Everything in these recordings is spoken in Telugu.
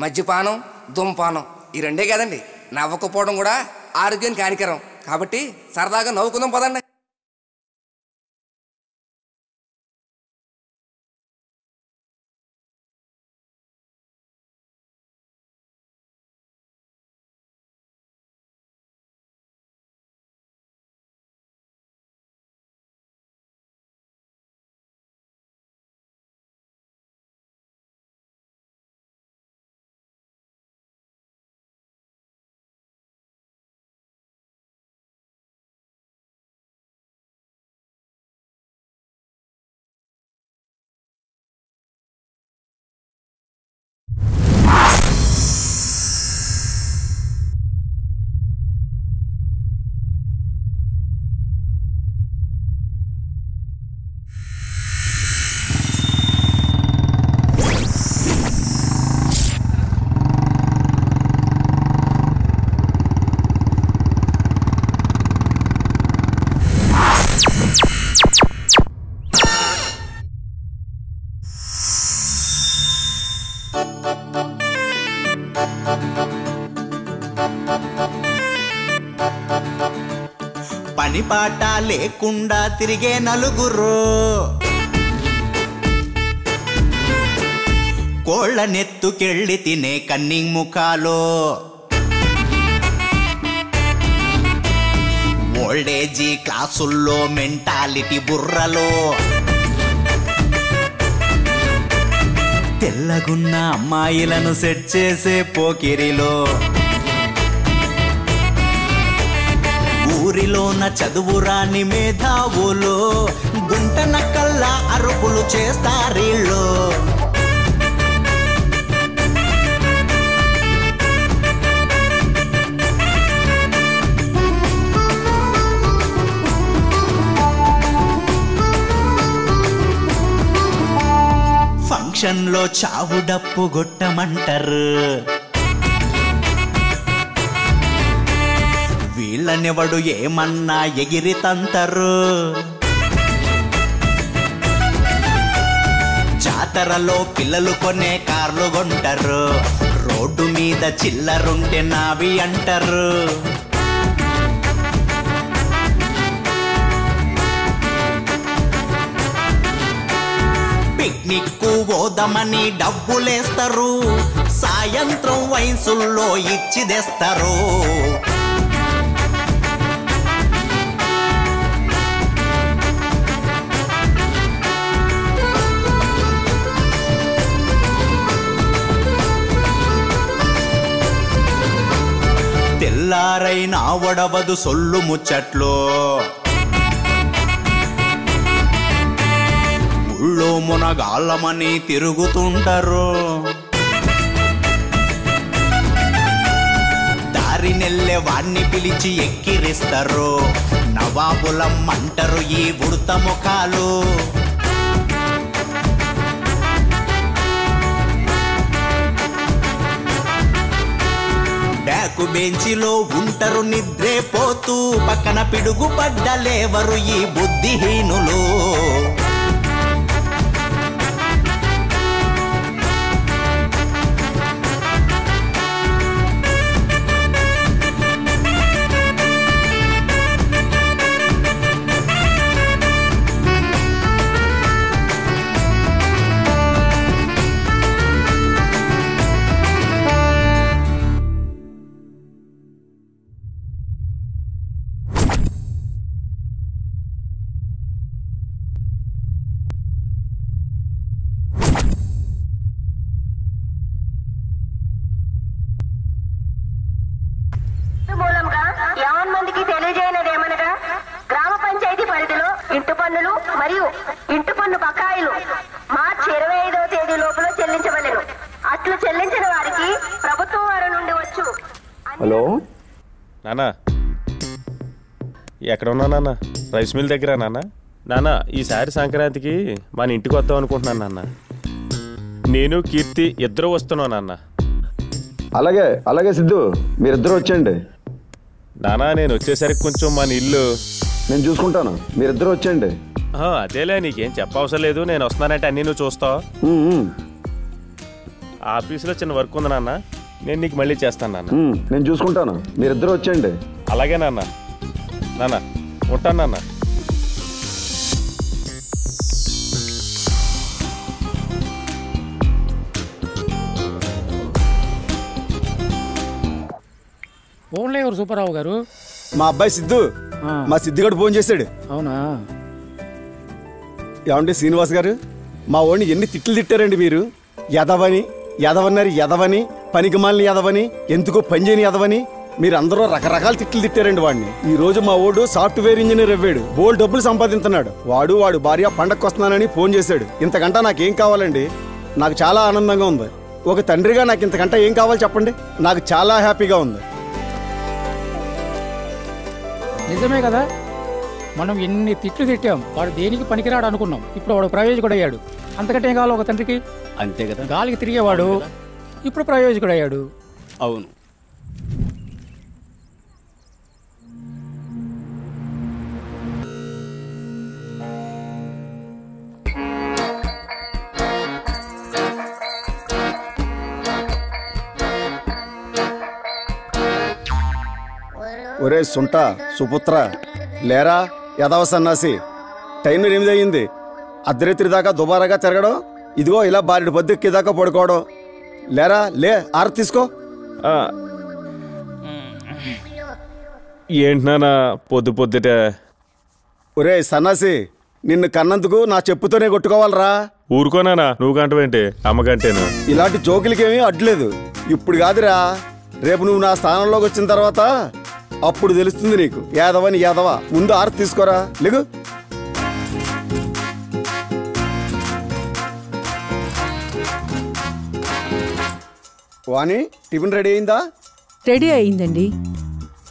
మద్యపానం, ధూమపానం ఈ రెండే కదండి. నవ్వకపోవడం కూడా ఆరోగ్యానికి హానికరం. కాబట్టి సరదాగా నవ్వుకుందాం పదండి. పని పాట లేకుండా తిరిగే నలుగురు కోళ్ళ నెత్తుకెళ్ళి తినే కన్నింగ్ ముఖాలు ఓల్డేజీ క్లాసుల్లో మెంటాలిటీ బుర్రలో తెల్లగున్న అమ్మాయిలను సెట్ చేసే పోకిరిలో ఊరిలోన చదువురాని మేధావులు గుంట నక్కల్లా అరుపులు చేస్తారీళ్ళు ఫంక్షన్ లో చావు డప్పు గొట్టమంటారు వీళ్ళనివడు ఏమన్నా ఎగిరి తంతరు జాతరలో పిల్లలు కొనే కార్లు కొంటారు రోడ్డు మీద చిల్లరుంటే నావి అంటారు పిక్నిక్ పోదామని డబ్బులేస్తారు సాయంత్రం వయసుల్లో ఇచ్చిదేస్తారు తెల్లారైనా వడవదు సొల్లు ముచ్చట్లు ఊళ్ళో మునగాళ్ళమని తిరుగుతుంటారు దారి నెల్లే వాణ్ణి పిలిచి ఎక్కిరిస్తారు నవాబులం అంటారు ఈ ఉడత ముఖాలు బ్యాకు బెంచిలో ఉంటారు నిద్రే పోతూ పక్కన పిడుగు పడ్డలేవరు ఈ బుద్ధిహీనులు హలో నాన్న, ఎక్కడ ఉన్నా నాన్న? రైస్ మిల్ దగ్గర నాన్న. నాన్న, ఈసారి సంక్రాంతికి మన ఇంటికి వద్దాం అనుకుంటున్నాను నాన్న. నేను కీర్తి ఇద్దరు వస్తున్నాను నాన్న. అలాగే అలాగే సిద్ధు, మీరిద్దరు వచ్చేయండి. నాన్న, నేను వచ్చేసరికి కొంచెం మన ఇల్లు నేను చూసుకుంటాను, మీరిద్దరు వచ్చేయండి. అదేలే, నీకేం చెప్పవసరం లేదు. నేను వస్తున్నానంటే అన్నీ నువ్వు చూస్తావు. ఆఫీస్లో చిన్న వర్క్ ఉంది నాన్న, నేను నీకు మళ్ళీ చేస్తాను నాన్న. నేను చూసుకుంటాను, మీరిద్దరు వచ్చేయండి. అలాగే నాన్న. నాన్న ఉంటాను నాన్న. ఫోన్లో ఎవరు సూపర్రావు గారు? మా అబ్బాయి సిద్ధు. మా సిద్ధిగడు ఫోన్ చేశాడు. అవునా? ఏమంటే శ్రీనివాస్ గారు, మా వాడిని ఎన్ని తిట్లు తిట్టారండి మీరు. యదవని, యదవన్నారు యదవని, పనికిమాలిన యదవని, ఎందుకో పనిచేయని యదవని, మీరందరూ రకరకాల తిట్లు తిట్టారండి వాడిని. ఈ రోజు మా వాడు సాఫ్ట్వేర్ ఇంజనీర్ అవ్వాడు, బోల్ డబ్బులు సంపాదిస్తున్నాడు. వాడు భార్య పండగకు వస్తున్నానని ఫోన్ చేశాడు. ఇంతకంటే నాకేం కావాలండి? నాకు చాలా ఆనందంగా ఉంది. ఒక తండ్రిగా నాకు ఇంతకంటే ఏం కావాలి చెప్పండి? నాకు చాలా హ్యాపీగా ఉంది. నిజమే కదా, మనం ఎన్ని తిట్లు తిట్టాం, వాడు దేనికి పనికిరాడు అనుకున్నాం. ఇప్పుడు వాడు ప్రయోజకుడు అయ్యాడు. అంతకంటే ఏం కావాలి ఒక తండ్రికి? అంతే కదా. గాలికి తిరిగేవాడు ఇప్పుడు ప్రయోజకుడు అయ్యాడు. అవును. ఒరే సుంట సుపుత్ర, లేరా యదవ సన్నాసి. టైం 8 అయ్యింది. అర్ధరాత్రి దాకా దుబారాగా తిరగడం, ఇదిగో ఇలా బారెడు పొద్దెక్కేదాకా పడుకోవడం. లేరా, లే ఆర తీసుకో. ఏంటి నాన్న పొద్దుట? ఒరే సన్నాసి, నిన్ను కన్నందుకు నా చెప్పుతోనే కొట్టుకోవాలరా. ఊరుకోనానా, నువ్వు గంటవేంటి, అమ్మగంటేను. ఇలాంటి జోకులకేమీ అడ్లేదు. ఇప్పుడు కాదురా, రేపు నువ్వు నా స్థానంలోకి వచ్చిన తర్వాత అప్పుడు తెలుస్తుంది నీకు యాదవని యాదవ. ముందు ఆర తీసుకోరా, లేగు. వాణి, టిఫిన్ రెడీ అయిందా? రెడీ అయిందండి.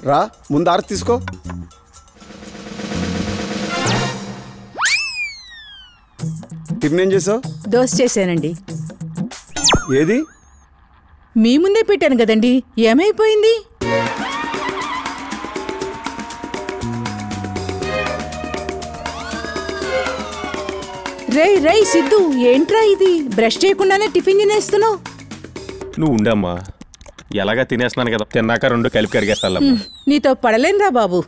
రా, ముందు ఆర తీసుకో. టిఫిన్ ఏం చేసావు? దోశ చేశానండి. ఏది? మీ ముందే పెట్టాను కదండి, ఏమైపోయింది? రై సిద్ధు, ఏంట్రా ఇది? బ్రష్ చేయకుండానే టిఫిన్ తినేస్తున్నావు. నువ్వు ఉండమ్మా, ఎలాగా తినేస్తున్నాను కదా, తిన్నాక 2 కలిపి కరిగేస్తా. నీతో పడలేనురా బాబు.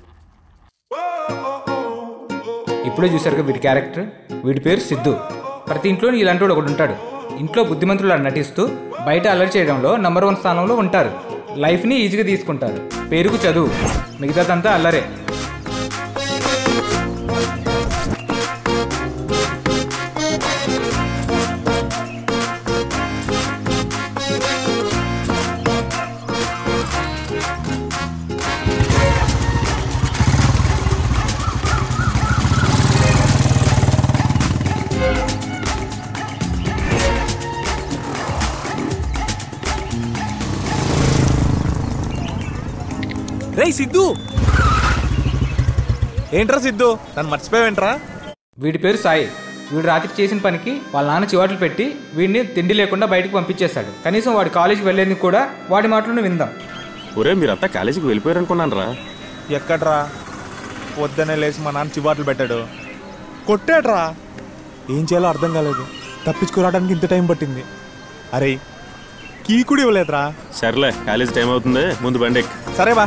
ఇప్పుడే చూసారుగా వీడి క్యారెక్టర్. వీడి పేరు సిద్ధు. ప్రతి ఇంట్లో ఇలాంటి వాడు ఒకడు ఉంటాడు. ఇంట్లో బుద్ధిమంతులు నటిస్తూ బయట అల్లరి చేయడంలో నంబర్ 1 స్థానంలో ఉంటారు. లైఫ్ని ఈజీగా తీసుకుంటారు. పేరుకు చదువు, మిగతాదంతా అల్లరే. రేయ్ సిద్ధు, ఏంట్రా సిద్ధు, నన్ను మర్చిపోయావేంట్రా? వీడి పేరు సాయి. వీడు రాత్రి చేసిన పనికి వాళ్ళ నాన్న చివాట్లు పెట్టి వీడిని తిండి లేకుండా బయటకు పంపించేశాడు. కనీసం వాడి కాలేజీకి వెళ్ళేందుకు కూడా వాడి మాటలను విందాం. ఒరే, మీరంతా కాలేజీకి వెళ్ళిపోయారు అనుకున్నాను రా. ఎక్కడ్రా? పొద్దునే లేచి మా నాన్న చివాట్లు పెట్టాడు, కొట్టాడ్రా. ఏం చేయాలో అర్థం కాలేదు. తప్పించుకురావడానికి ఇంత టైం పట్టింది. అరే, కీ కూడా ఇవ్వలేదురా. సర్లే, కాలేజీ టైం అవుతుంది, ముందు బండి ఎక్కి. సరే బా.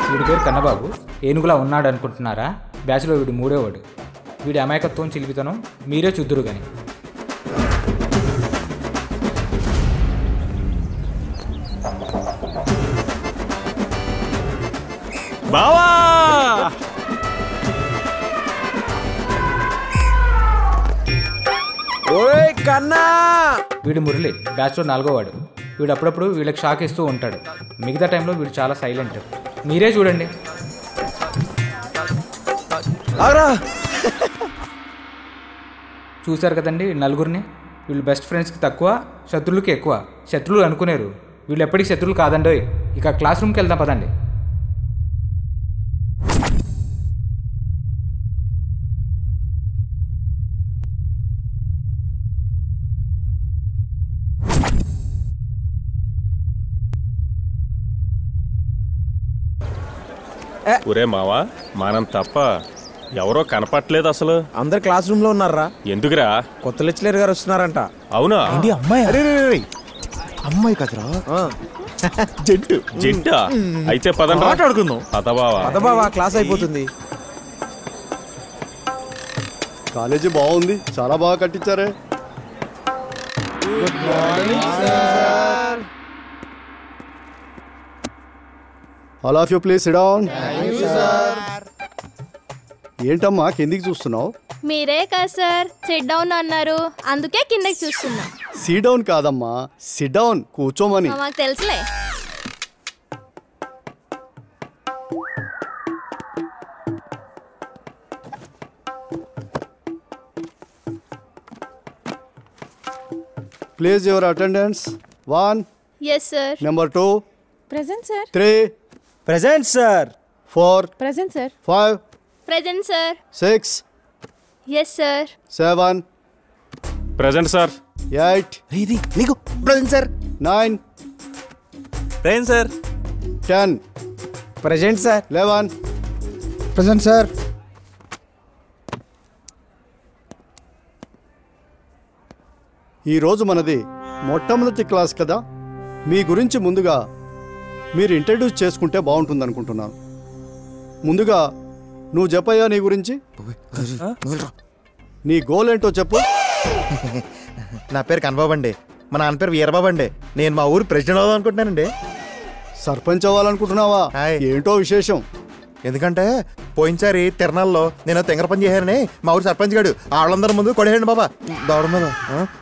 వీడి పేరు కన్నబాబు. ఏనుగులా ఉన్నాడు అనుకుంటున్నారా? బ్యాచ్లో వీడు 3వ వాడు. వీడి అమాయకత్వం చిలిపితనం మీరే చూద్దురు కానీ. బావా, ఓయ్ కన్నా. వీడు మురళి, బ్యాచ్లో 4వ వాడు. వీడు అప్పుడప్పుడు వీళ్ళకి షాక్ ఇస్తూ ఉంటాడు. మిగతా టైంలో వీడు చాలా సైలెంట్. మీరే చూడండి. చూశారు కదండి నలుగురిని. వీళ్ళు బెస్ట్ ఫ్రెండ్స్కి తక్కువ, శత్రువులకి ఎక్కువ. శత్రువులు అనుకునేరు, వీళ్ళు ఎప్పటికీ శత్రువులు కాదండి. ఇక క్లాస్ రూమ్కి వెళ్దాం పదండి. ఒరే మావా, మనం తప్ప ఎవరో కనపట్లేదు అసలు. అందరు క్లాస్ రూమ్ లో ఉన్నారా? ఎందుకురా? కొత్త లెక్చరర్ గారు వస్తున్నారంట. అవునా? అమ్మాయి కదరా, జంటు. జంటా? అయితే పదండి మాట్లాడుకుందాం. పదబావా, క్లాస్ అయిపోతుంది. కాలేజీ బాగుంది, చాలా బాగా కట్టించారే. Good morning sir. All of you please sit down. Thank you sir. ఏంటమ్మా కిందికి చూస్తున్నావు? మీరే కదా సార్ సిట్ డౌన్ అన్నారు, అందుకే కిందకి చూస్తున్నా. సీ డౌన్ కాదమ్మా, సిట్ డౌన్, కూర్చోమని. మాకు తెలుసులే. Please your attendance. 1. Yes sir. Number 2. Present sir. 3. Present sir. 4. Present sir. 5. Present sir. 6. Yes sir. 7. Present sir. 8. నీకు present sir. 9. Present sir. 10. Present sir. 11. Present sir. ఈరోజు మనది మొట్టమొదటి క్లాస్ కదా, మీ గురించి ముందుగా మీరు ఇంట్రడ్యూస్ చేసుకుంటే బాగుంటుంది అనుకుంటున్నాను. ముందుగా నువ్వు చెప్పయ్యా నీ గురించి. నీ గోల్ ఏంటో చెప్పు. నా పేరు కన్నబాబు అండి, మా నాన్న పేరు వీరబాబు అండి. నేను మా ఊరు ప్రెసిడెంట్ అవుదాం అనుకుంటున్నానండి. సర్పంచ్ అవ్వాలనుకుంటున్నావా? ఏంటో విశేషం? ఎందుకంటే పోయినసారి తిరణాల్లో నేను తెంగర పని చేశానని మా ఊరు సర్పంచ్ గారు ఆడలందరి ముందు కొడేయండి బాబా దౌడ మీద.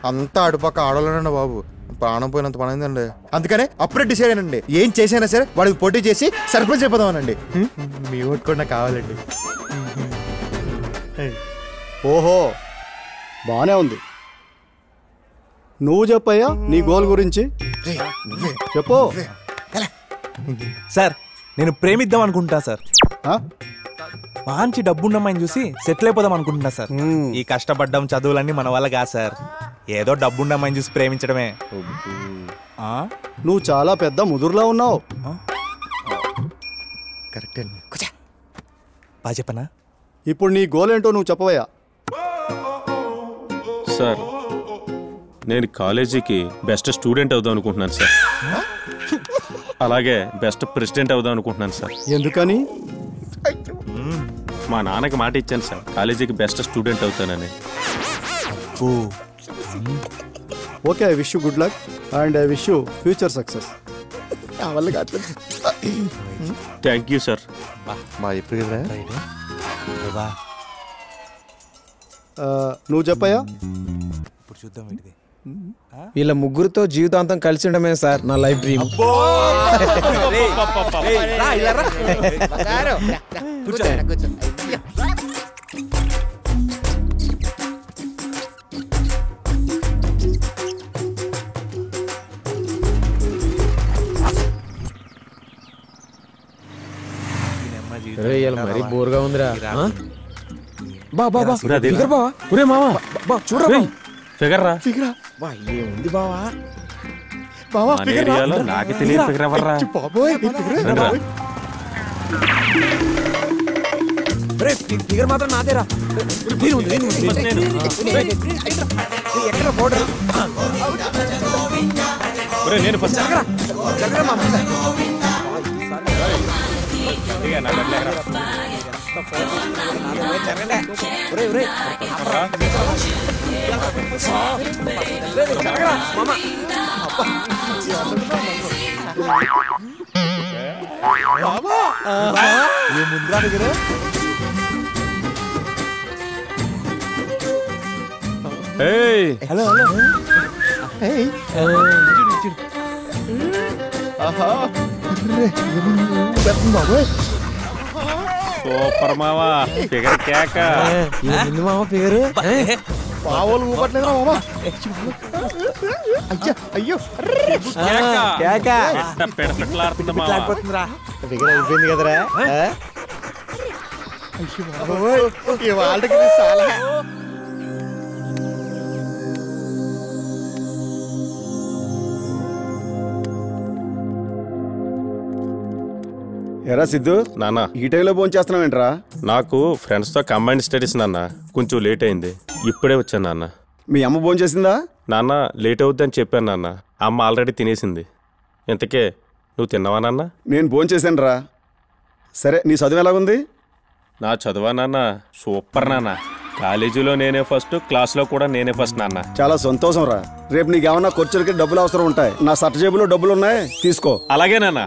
అంతా అడుపక్క ఆడలేనండి బాబు, ప్రాణం పోయినంత పని అయిందండి. అందుకనే అప్పుడే డిసైడ్ అయ్యానండి, ఏం చేసైనా సరే వాడికి పోటీ చేసి సర్పంచ్ అయిపోదామనండి. మీ ఓటు కూడా నాకు కావాలండి. ఓహో, బానే ఉంది. నువ్వు చెప్పయ్యా నీ గోల్ గురించి చెప్పు. సార్ నేను ప్రేమిద్దాం అనుకుంటా సార్. మంచి డబ్బున్నమ్మాయిని చూసి సెటిల్ అయిపోదాం అనుకుంటున్నా సార్. ఈ కష్టపడ్డం చదువులన్నీ మన వల్ల కాదు సార్, ఏదో డబ్బున్నమ్మాయిని చూసి ప్రేమించడమే. నువ్వు చాలా పెద్ద ముదురులా ఉన్నావు. కరెక్ట్ అండి, బాగా చెప్పనా? ఇప్పుడు నీ గోల్ ఏంటో నువ్వు చెప్పవయ్యా. సార్ నేను కాలేజీకి బెస్ట్ స్టూడెంట్ అవుదాం అనుకుంటున్నాను సార్. అలాగే బెస్ట్ ప్రెసిడెంట్ అవుదాం అనుకుంటున్నాను సార్. ఎందుకని? మా నాన్నకి మాట ఇచ్చాను సార్, కాలేజీకి బెస్ట్ స్టూడెంట్ అవుతానని. Okay, I wish you good luck and I wish you future success. Thank you sir. నువ్వు చెప్పయ్యా. ఇప్పుడు చూద్దాం ఏంటిది. వీళ్ళ ముగ్గురుతో జీవితాంతం కలిసి ఉండమే సార్ నా లైఫ్ డ్రీమ్. మరీ బోర్గా ఉందిరా. చూడరా ఫిగర్ రా. ఏముంది బావా? మన ఏరియాలో నాకు తెలియదు ఫిగర్ ఎవర్రా. ఫిగర్ మాత్రం నాదేరా. ఎక్కడ బోర్డర్ నేను ఫస్ట్ ముందుగా దగ్గర హలో సూపర్ మావా ఫిగర్ కేక మామ పేరు పావులు ఊపట్లేదురా బాబా. అయ్యో ఫిగర్ అయిపోయింది కదరా. వాళ్ళకి చాలా ఎరా సిద్ధు నాన్న ఈ టైంలో భోంచేస్తున్నావేంట్రా? నాకు ఫ్రెండ్స్తో కంబైన్డ్ స్టడీస్ నాన్న, కొంచెం లేట్ అయింది, ఇప్పుడే వచ్చాను నాన్న. మీ అమ్మ భోంచేసిందా? నాన్న లేట్ అవుద్దని చెప్పాను నాన్న, అమ్మ ఆల్రెడీ తినేసింది. ఇంతకే నువ్వు తిన్నావా నాన్న? నేను భోంచేశాను రా. సరే నీ చదువు ఎలాగుంది? నా చదువా నాన్న సూపర్ నాన్న. కాలేజీలో నేనే ఫస్ట్, క్లాస్లో కూడా నేనే ఫస్ట్ నాన్న. చాలా సంతోషం రా. రేపు నీకేమన్నా ఖర్చులకి డబ్బులు అవసరం ఉంటాయి, నా సట్ట జేబులో డబ్బులు ఉన్నాయి, తీసుకో. అలాగే నాన్న.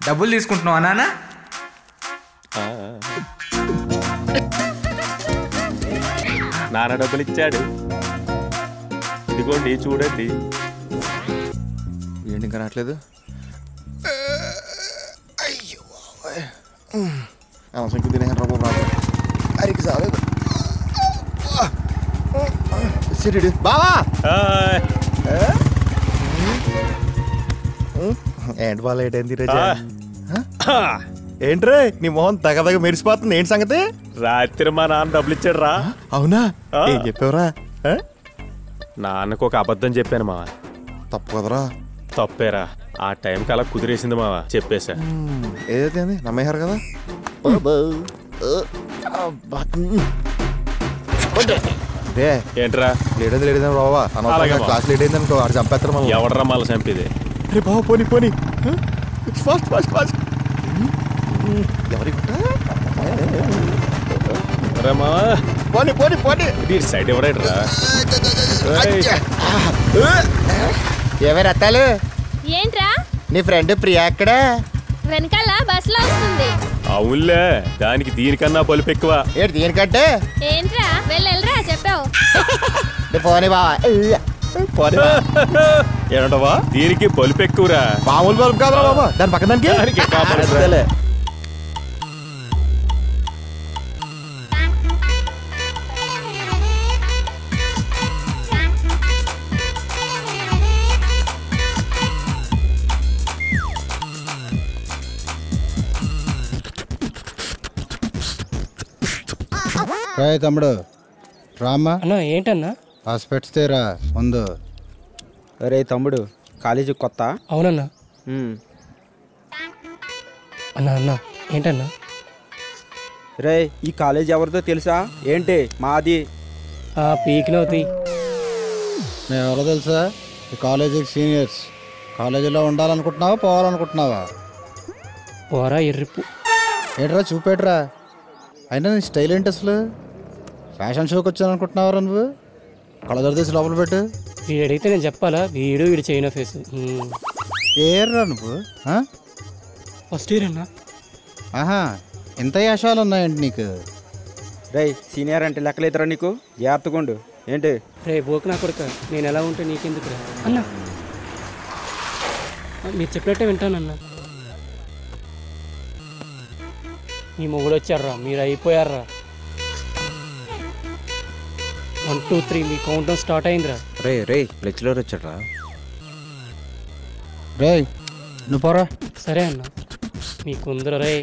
డబ్బులు తీసుకుంటున్నావా నాన్న? నాన్న డబ్బులు ఇచ్చాడు, ఇదిగోండి చూడండి. ఏంటి ఇంకా రావట్లేదు? అవసరం తినేసాను రా బాబు. అరికి చాలేదు. సిరిడు బావా ఏంటి బాగా లేట్ అయింది రోజు? ఏంట్రే నీ మొహం తగదగ మెరిసిపోతుంది, ఏంటి సంగతి? రాత్రి మా నాన్న డబ్బులు ఇచ్చాడు రా. అవునా? ఏం చెప్పావురా? నాన్నకు ఒక అబద్ధం చెప్పాను మావా. తప్పు కదరా? తప్పేరా, ఆ టైంకి అలా కుదిరేసింది మావా, చెప్పేశా. ఏదైతే నమ్మేశారు కదా. ఏంట్రా లేట్ అయింది లేట్ అయింది బాబా, క్లాస్ లేట్ అయింది అనుకో, ఆడు చంపేస్తారు మనం. ఎవడరా మళ్ళీ చంపేది? అరే బాబా పోనీ పోనీ, ఫాస్ట్ ఫాస్ట్ ఫాస్ట్. ఎవరి పోనీ పోనీ పోనీ, సైడ్ ఎవరైట్రా? ఏవే రత్తాలు, ఏంట్రా నీ ఫ్రెండ్ ప్రియా ఎక్కడా? వెనకాల బస్ లో వస్తుంది. అవునులే, దానికి దీనికన్నా బలుపు ఎక్కువ. ఏంటి దీనికంటే? ఏంట్రా వెళ్ళరా చెప్పావు. పోనీ బావా, పోనీ ఏమంటావా? దీనికి బలుపు ఎక్కువరా. మామూలు బల్బు కాదురా బాబా, దాని పక్కన దానికి రాయ్ తమ్ముడు రామ్మా. అన్నా ఏంటన్నా? హాస్పిటల్స్ తేరా ముందు. అరే తమ్ముడు కాలేజీ కొత్త? అవునన్నా. అన్నా అన్నా ఏంటన్నా? రే ఈ కాలేజ్ ఎవరిదో తెలుసా ఏంటి? మాది. పీకినవుతి. మేము ఎవరో తెలుసా? ఈ కాలేజీకి సీనియర్స్. కాలేజీలో ఉండాలనుకుంటున్నావా పోవాలనుకుంటున్నావా? పోరా ఎర్రిప్పు. ఏంట్రా చూపేట్రా, అయినా నీ స్టైల్ ఏంటి అసలు? ఫ్యాషన్ షోకి వచ్చాను అనుకుంటున్నావరా నువ్వు? కళ్ళజోడు తీసి లోపల పెట్టు. వీడు అడిగితే నేను చెప్పాలా? వీడు చైనా ఫేస్. ఏర్రా నువ్వు? ఫస్ట్ ఇయర్ అన్నా. ఆహా, ఇంత యాషాలు ఉన్నాయండి నీకు? రే సీనియర్ అంటే లెక్కలేదురా నీకు, జాగ్రత్తగుండు. ఏంటి రే బోకు నా కొడుక, నేను ఎలా ఉంటే నీకెందుకురా అన్నా? మీరు చెప్పినట్టే వింటానన్నా. మీ మొగుడు వచ్చారా, మీరు అయిపోయారా. 1 2 3 మీ కౌంట్ డౌన్ స్టార్ట్ అయిందిరా. రే లెక్చరర్ వచ్చాడ్రా. రే నువ్వు పోరా. సరే అన్న, మీకుందరు రే.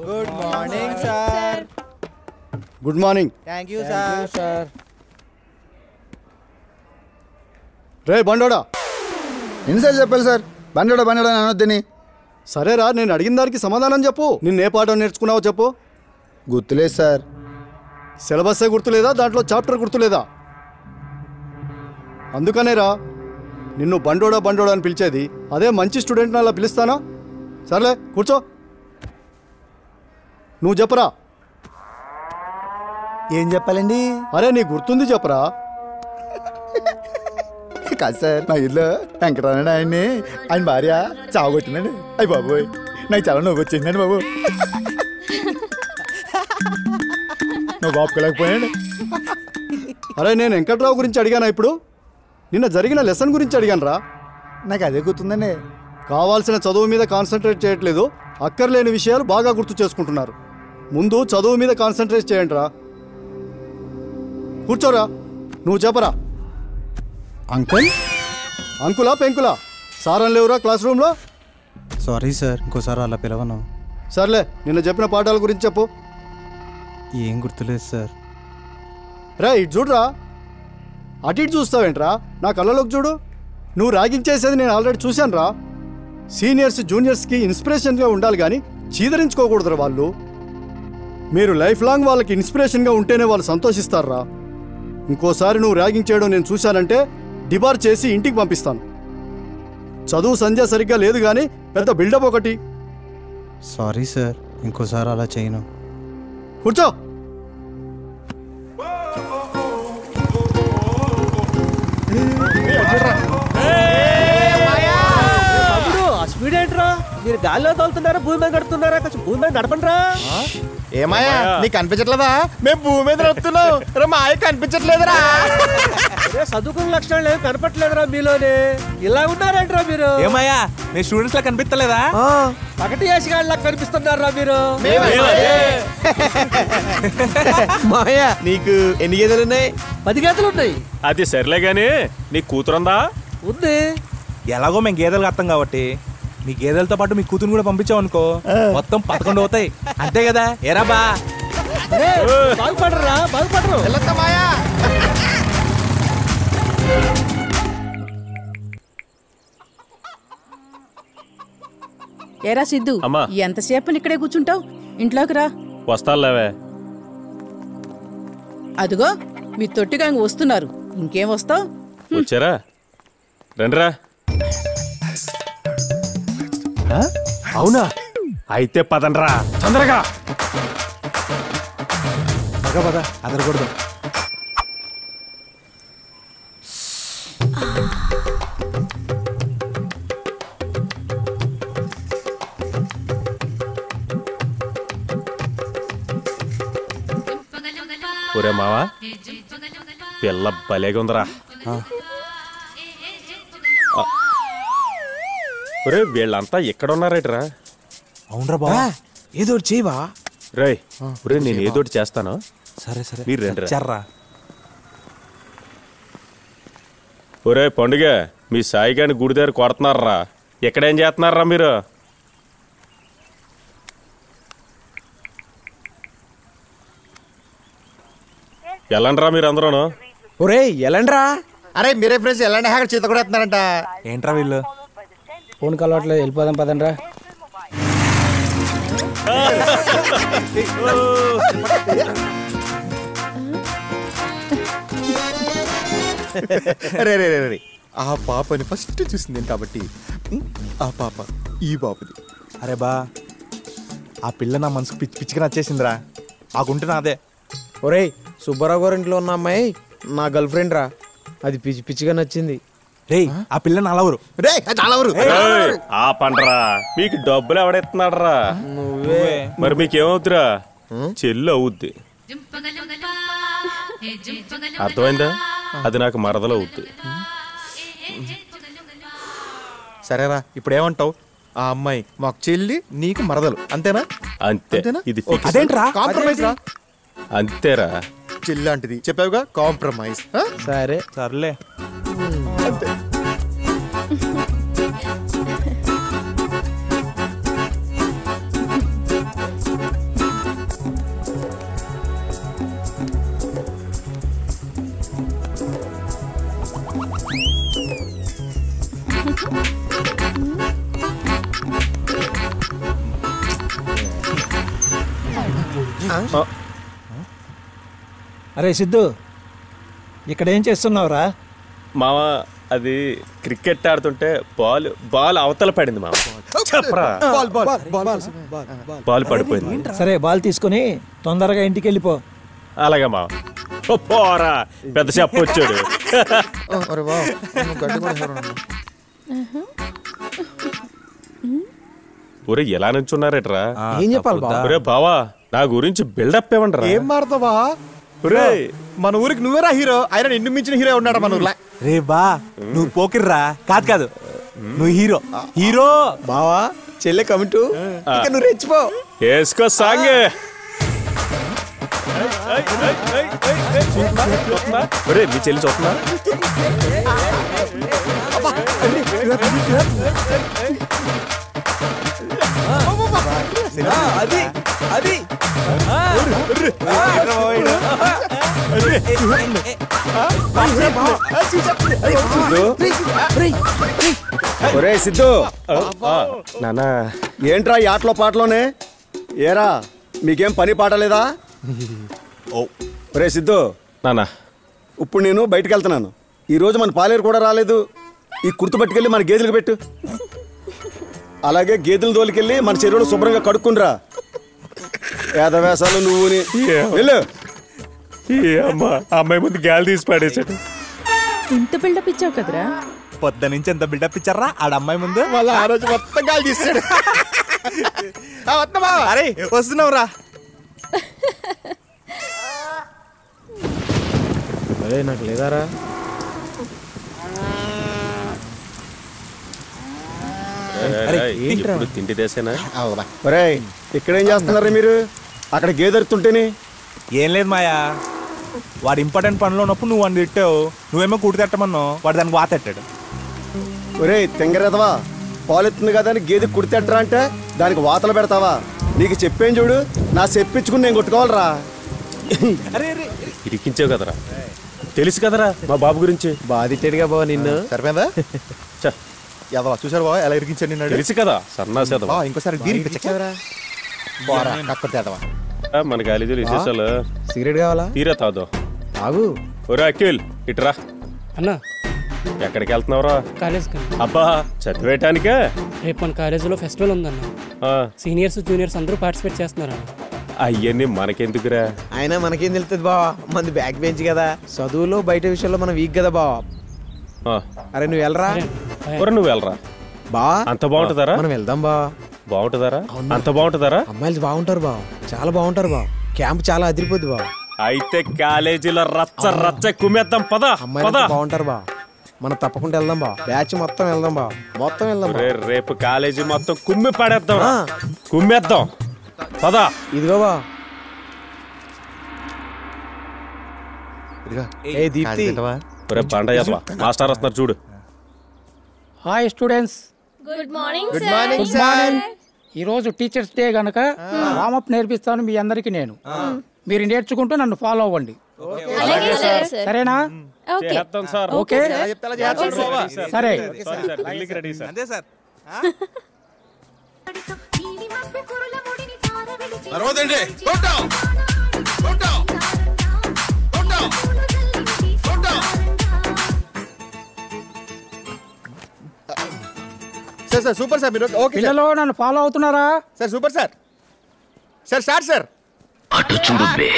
Good morning sir. Good morning. Thank you sir. రే బండోడా, ఎన్నిసార్లు చెప్పాలి సార్ బండోడా బండోడా అనొద్దని? సరేరా, నేను అడిగిన దానికి సమాధానం చెప్పు. నిన్నే పాఠం నేర్చుకున్నావో చెప్పు. గుర్తులేదు సార్. సిలబస్సే గుర్తులేదా? దాంట్లో చాప్టర్ గుర్తులేదా? అందుకనేరా నిన్ను బండోడా బండోడా అని పిలిచేది. అదే మంచి స్టూడెంట్ని అలా పిలుస్తానా? సర్లే కూర్చో. నువ్వు చెప్పరా. ఏం చెప్పాలండి? అరే నీ గుర్తుంది చెప్పరా. కాదు సార్, మా ఇల్లు వెంకటరమణ ఆయన్ని ఆయన భార్య చావగొట్టిందండి. అయ్యి బాబోయ్, నాకు చాలా నవ్వు వచ్చిందండి బాబు. నువ్వు బాపుకోలేకపోయాడు. అరే నేను వెంకట్రావు గురించి అడిగానా ఇప్పుడు? నిన్న జరిగిన లెసన్ గురించి అడిగాను రా. నాకు అదే గుర్తుందండి. కావాల్సిన చదువు మీద కాన్సన్ట్రేట్ చేయట్లేదు, అక్కర్లేని విషయాలు బాగా గుర్తు చేసుకుంటున్నారు. ముందు చదువు మీద కాన్సన్ట్రేట్ చేయండి రా. కూర్చోరా, నువ్వు చెప్పరా. అంకుల్? అంకులా పెంకులా? సారం లేవురా క్లాస్ రూమ్లో? సారీ సార్, ఇంకోసారి అలా పిలవను. సర్లే, నిన్న చెప్పిన పాఠాల గురించి చెప్పు. ఏం గుర్తులేదు సార్. రా ఇటు చూడరా. అటు ఇటు చూస్తావేంట్రా, నా కళ్ళలోకి చూడు. నువ్వు ర్యాగింగ్ చేసేది నేను ఆల్రెడీ చూశాను రా. సీనియర్స్ జూనియర్స్కి ఇన్స్పిరేషన్గా ఉండాలి కానీ చీదరించుకోకూడదురా వాళ్ళు. మీరు లైఫ్ లాంగ్ వాళ్ళకి ఇన్స్పిరేషన్గా ఉంటేనే వాళ్ళు సంతోషిస్తారా. ఇంకోసారి నువ్వు ర్యాగింగ్ చేయడం నేను చూశానంటే డిబార్ చేసి ఇంటికి పంపిస్తాను. చదువు సంధ్య సరిగ్గా లేదు కానీ పెద్ద బిల్డప్ ఒకటి. సారీ సార్, ఇంకోసారి అలా చేయను. కూర్చో. స్పీడ్ ఏంట్రా? మీరు గాల్లో తోలుతున్నారా భూమి మీద నడుతున్నారా? కొంచెం భూమి మీద నడపండిరా. ఏమాయా నీకు కనిపించట్లేదా? మేము భూమి మీద నడుపుతున్నాం. మాయ కనిపించట్లేదురా. చదువుకున్న లక్షణాలు ఏమి కనపట్లేదురా మీలోనే. ఇలా ఉన్నారేంట్రా మీరు? ఏమయ్యా మీ స్టూడెంట్స్ లా కనిపించలేదా? పగటి వేసిగాళ్ళ కనిపిస్తున్నారా మీరు? మాయా నీకు ఎన్ని గేదెలు ఉన్నాయి? 10 గేదెలు ఉన్నాయి. అది సర్లే గానీ నీ కూతురుందా? ఉంది. ఎలాగో మేము గేదెలు కత్తాం కాబట్టి మీ గేదెలతో పాటు మీ కూతురు కూడా పంపించావు అనుకో, మొత్తం 11 అవుతాయి. అంతే కదా? ఏరా బా బాగుపడరా, బాగుపడరు. ఏరా సిద్ధు, అమ్మా. ఎంతసేపు ఇక్కడే కూర్చుంటావు? ఇంట్లోకి రా. వస్తానులేవే. అదిగో మీ తొట్టిగాంగ్ వస్తున్నారు. ఇంకేం వస్తావు? వచ్చారా? రండిరా. అవునా? అయితే పదండ్రా తొందరగా. పద అదరకూడదు. ఒరే మావా, పిల్ల భలేగా ఉందరా. ఒరే వీళ్ళంతా ఎక్కడ ఉన్నారేట్రా? అవునరా బా, ఏదో చేయవా? రేయ్ ఒరే నేను ఏదోటి చేస్తాను. సరే సరే మీరు రండి. చర్రా. ఒరే పండుగ, మీ సాయి గారిని గుడి దగ్గర కొడుతున్నారా? ఎక్కడేం చేస్తున్నారా మీరు? ఎలాండ్రా మీరు అందరూను? ఒరే ఎలాండ్రా? అరే మీరే ఫ్రెండ్స్ ఎలాంటి హ్యాకర్ చేత కూడా ఎత్తున్నారంట. ఏంట్రా వీళ్ళు? ఫోన్ కలవట్లేదు, వెళ్ళిపోదాం పదండ్రా. రే రే రే, ఆ పాపని ఫస్ట్ చూసింది కాబట్టి ఆ పాప ఈ పాపది. అరే బా, ఆ పిల్ల నా మనసుకు పిచ్చి పిచ్చిగా నచ్చేసిందిరా. ఆ గుంట నాదే. ఒరే సుబ్బారావు గారి ఇంట్లో ఉన్న అమ్మాయి నా గర్ల్ ఫ్రెండ్ రా. అది పిచ్చి పిచ్చిగా నచ్చింది. రేయ్ ఆ పిల్ల నాలవరు. రే నాలవరు. ఆ పండరా, మీకు డబ్బులు ఎవడెత్తున్నాడరా? నువ్వే. మరి మీకేమవుతురా? చెల్లు అవుద్ది. అర్థమైందా? అది నాకు మరదలు అవుద్ది. సరేరా, ఇప్పుడు ఏమంటావు? ఆ అమ్మాయి మాకు చెల్లి, నీకు మరదలు, అంతేనా? అంతే. ఇది fix. అదేంట్రా కాంప్రమైజ్ రా. అంతేరా. చెల్లి లాంటిది చెప్పావుగా, కాంప్రమైజ్. సరే సర్లే. అంతే. అరే సిద్ధు, ఇక్కడ ఏం చేస్తున్నావురా? మామ అది క్రికెట్ ఆడుతుంటే బాల్ అవతల పడింది మామ. చెప్పరా, బాల్ పడిపోయింది. సరే బాల్ తీసుకుని తొందరగా ఇంటికి వెళ్ళిపో. అలాగే మావ. ఓ పోరా, పెద్ద చెప్పు వచ్చాడు. ఒరే ఎలా నుంచున్నారేట్రా? ఏం చెప్పాలి బావ? ఒరే బావా, నా గురించి బిల్డప్ ఇవ్వండిరా. ఏం మారుతావా? ఒరే మన ఊరికి నువ్వేరా హీరో, ఆయన నిన్ను మించిన హీరో ఉన్నాడు మన ఊర్లో. రే బా, నువ్వు పోకిర్రా. కాదు నువ్వు హీరో. హీరో బావా చెల్లె కమిటు ఇక నువ్వు రెచ్చిపో. వేసుకో సాంగ్. ఒరే మీ చెల్లి చూస్తున్నా? అది అది ఒరే సిద్ధు, నానా ఏంట్రా ఈ ఆటలో పాటలోనే? ఏరా మీకేం పని పాట లేదా? ఒరే సిద్ధు నానా, ఇప్పుడు నేను బయటకు వెళ్తున్నాను. ఈరోజు మన పాలేరు కూడా రాలేదు. ఈ కుర్తు పట్టుకెళ్ళి మన గేదెలకు పెట్టు. అలాగే గేదెలు తోలికెళ్ళి మన చెరువులు శుభ్రంగా కడుక్కునిరా. వేదవేశాలు నువ్వుని వెళ్ళు. అమ్మాయి ముందు గాలి తీసి పాడేసాడు. ఇంత బిల్డప్ ఇచ్చావు కదరా? పొద్దు నుంచి ఎంత బిల్డప్ ఇచ్చారా ఆడ అమ్మాయి ముందు. వాళ్ళ ఆ రోజు మొత్తం గాలి తీస్తాడు. అరే వస్తున్నావురా. అరే నాకు లేదారా? ఇప్పుడు తిండి దేశేనా? ఒరే ఇక్కడేం చేస్తున్నారా మీరు? అక్కడ గేదెరుతుంటేనే. ఏం లేదు మాయా, వాడు ఇంపార్టెంట్ పనిలో ఉన్నప్పుడు నువ్వు వాడిని తిట్టావు. నువ్వేమో కూడి తిట్టమన్నావు, వాడు దానికి వాత తిట్టాడు. ఒరే తెంగరేదవా, పాలెత్తుంది కదా అని గేదె కుడితెట్టరా అంటే దానికి వాతలు పెడతావా? నీకు చెప్పేం చూడు, నా చెప్పించుకుని నేను కొట్టుకోవాలరా. ఇరికించావు కదరా, తెలుసు కదరా మా బాబు గురించి. బాధితేడుగా బావ నిన్ను. సరిపోయిందా? యాదవా చూసారు బావ ఎలా ఇరికించాడు నిన్ను? తెలుసు కదా సన్నాసేదవా. ఇంకోసారి మన కాలేజీలో విశేషాలు. సిగరెట్ కావాలా? తీరా తాదో. ఆగు. ఒరే అఖిల్ ఇట్రా. అన్నా ఎక్కడికి వెళ్తున్నావురా? కాలేజ్. అబ్బా చదివేయటానికే? రేపు మన కాలేజీలో ఫెస్టివల్ ఉందన్న. సీనియర్స్ జూనియర్స్ అందరూ పార్టిసిపేట్ చేస్తున్నారు. అయ్యన్ని మనకెందుకురా? అయినా మనకేం తెలుస్తుంది బావా, మంది బ్యాక్ బెంచ్ కదా. చదువులో బయట విషయాల్లో మనం వీక్ కదా బావా. అరే నువ్వు వెళ్ళరా. నువ్వు వెళ్ళరా బా. అంత బాగుంటుందారా? మనం వెళ్దాం బా. బాగుంటుందారా? అంత బాగుంటుందారా? అమ్మాయిలు బాగుంటారు బా, చాలా బాగుంటారు బా. క్యాంప్ చాలా అదిరిపోద్ది బా. అయితే కాలేజీలో రచ్చ రచ్చ కుమ్మేద్దాం పద. అమ్మాయిలు బాగుంటారు బా, మనం తప్పకుండా వెళ్దాం బా. బ్యాచ్ మొత్తం వెళ్దాం బా, మొత్తం వెళ్దాం. రేపు కాలేజీ మొత్తం కుమ్మి పడేద్దాం, కుమ్మేద్దాం పద. ఇదిగో బా. ఏ దీప్తి, బండ మాస్టర్ వస్తున్నారు చూడు. Hi students. Good morning. Good morning. ఈరోజు టీచర్స్ డే గనక వామప్ నేర్పిస్తాను మీ అందరికి నేను. మీరు నేర్చుకుంటూ నన్ను ఫాలో అవ్వండి, సరేనా? ఓకే సరే. సార్ సార్ సూపర్ సార్ మీరు. ఓకే పిల్లలు నన్ను ఫాలో అవుతున్నారా? Sir super sir. Sir start sir. అటు చూడు బే.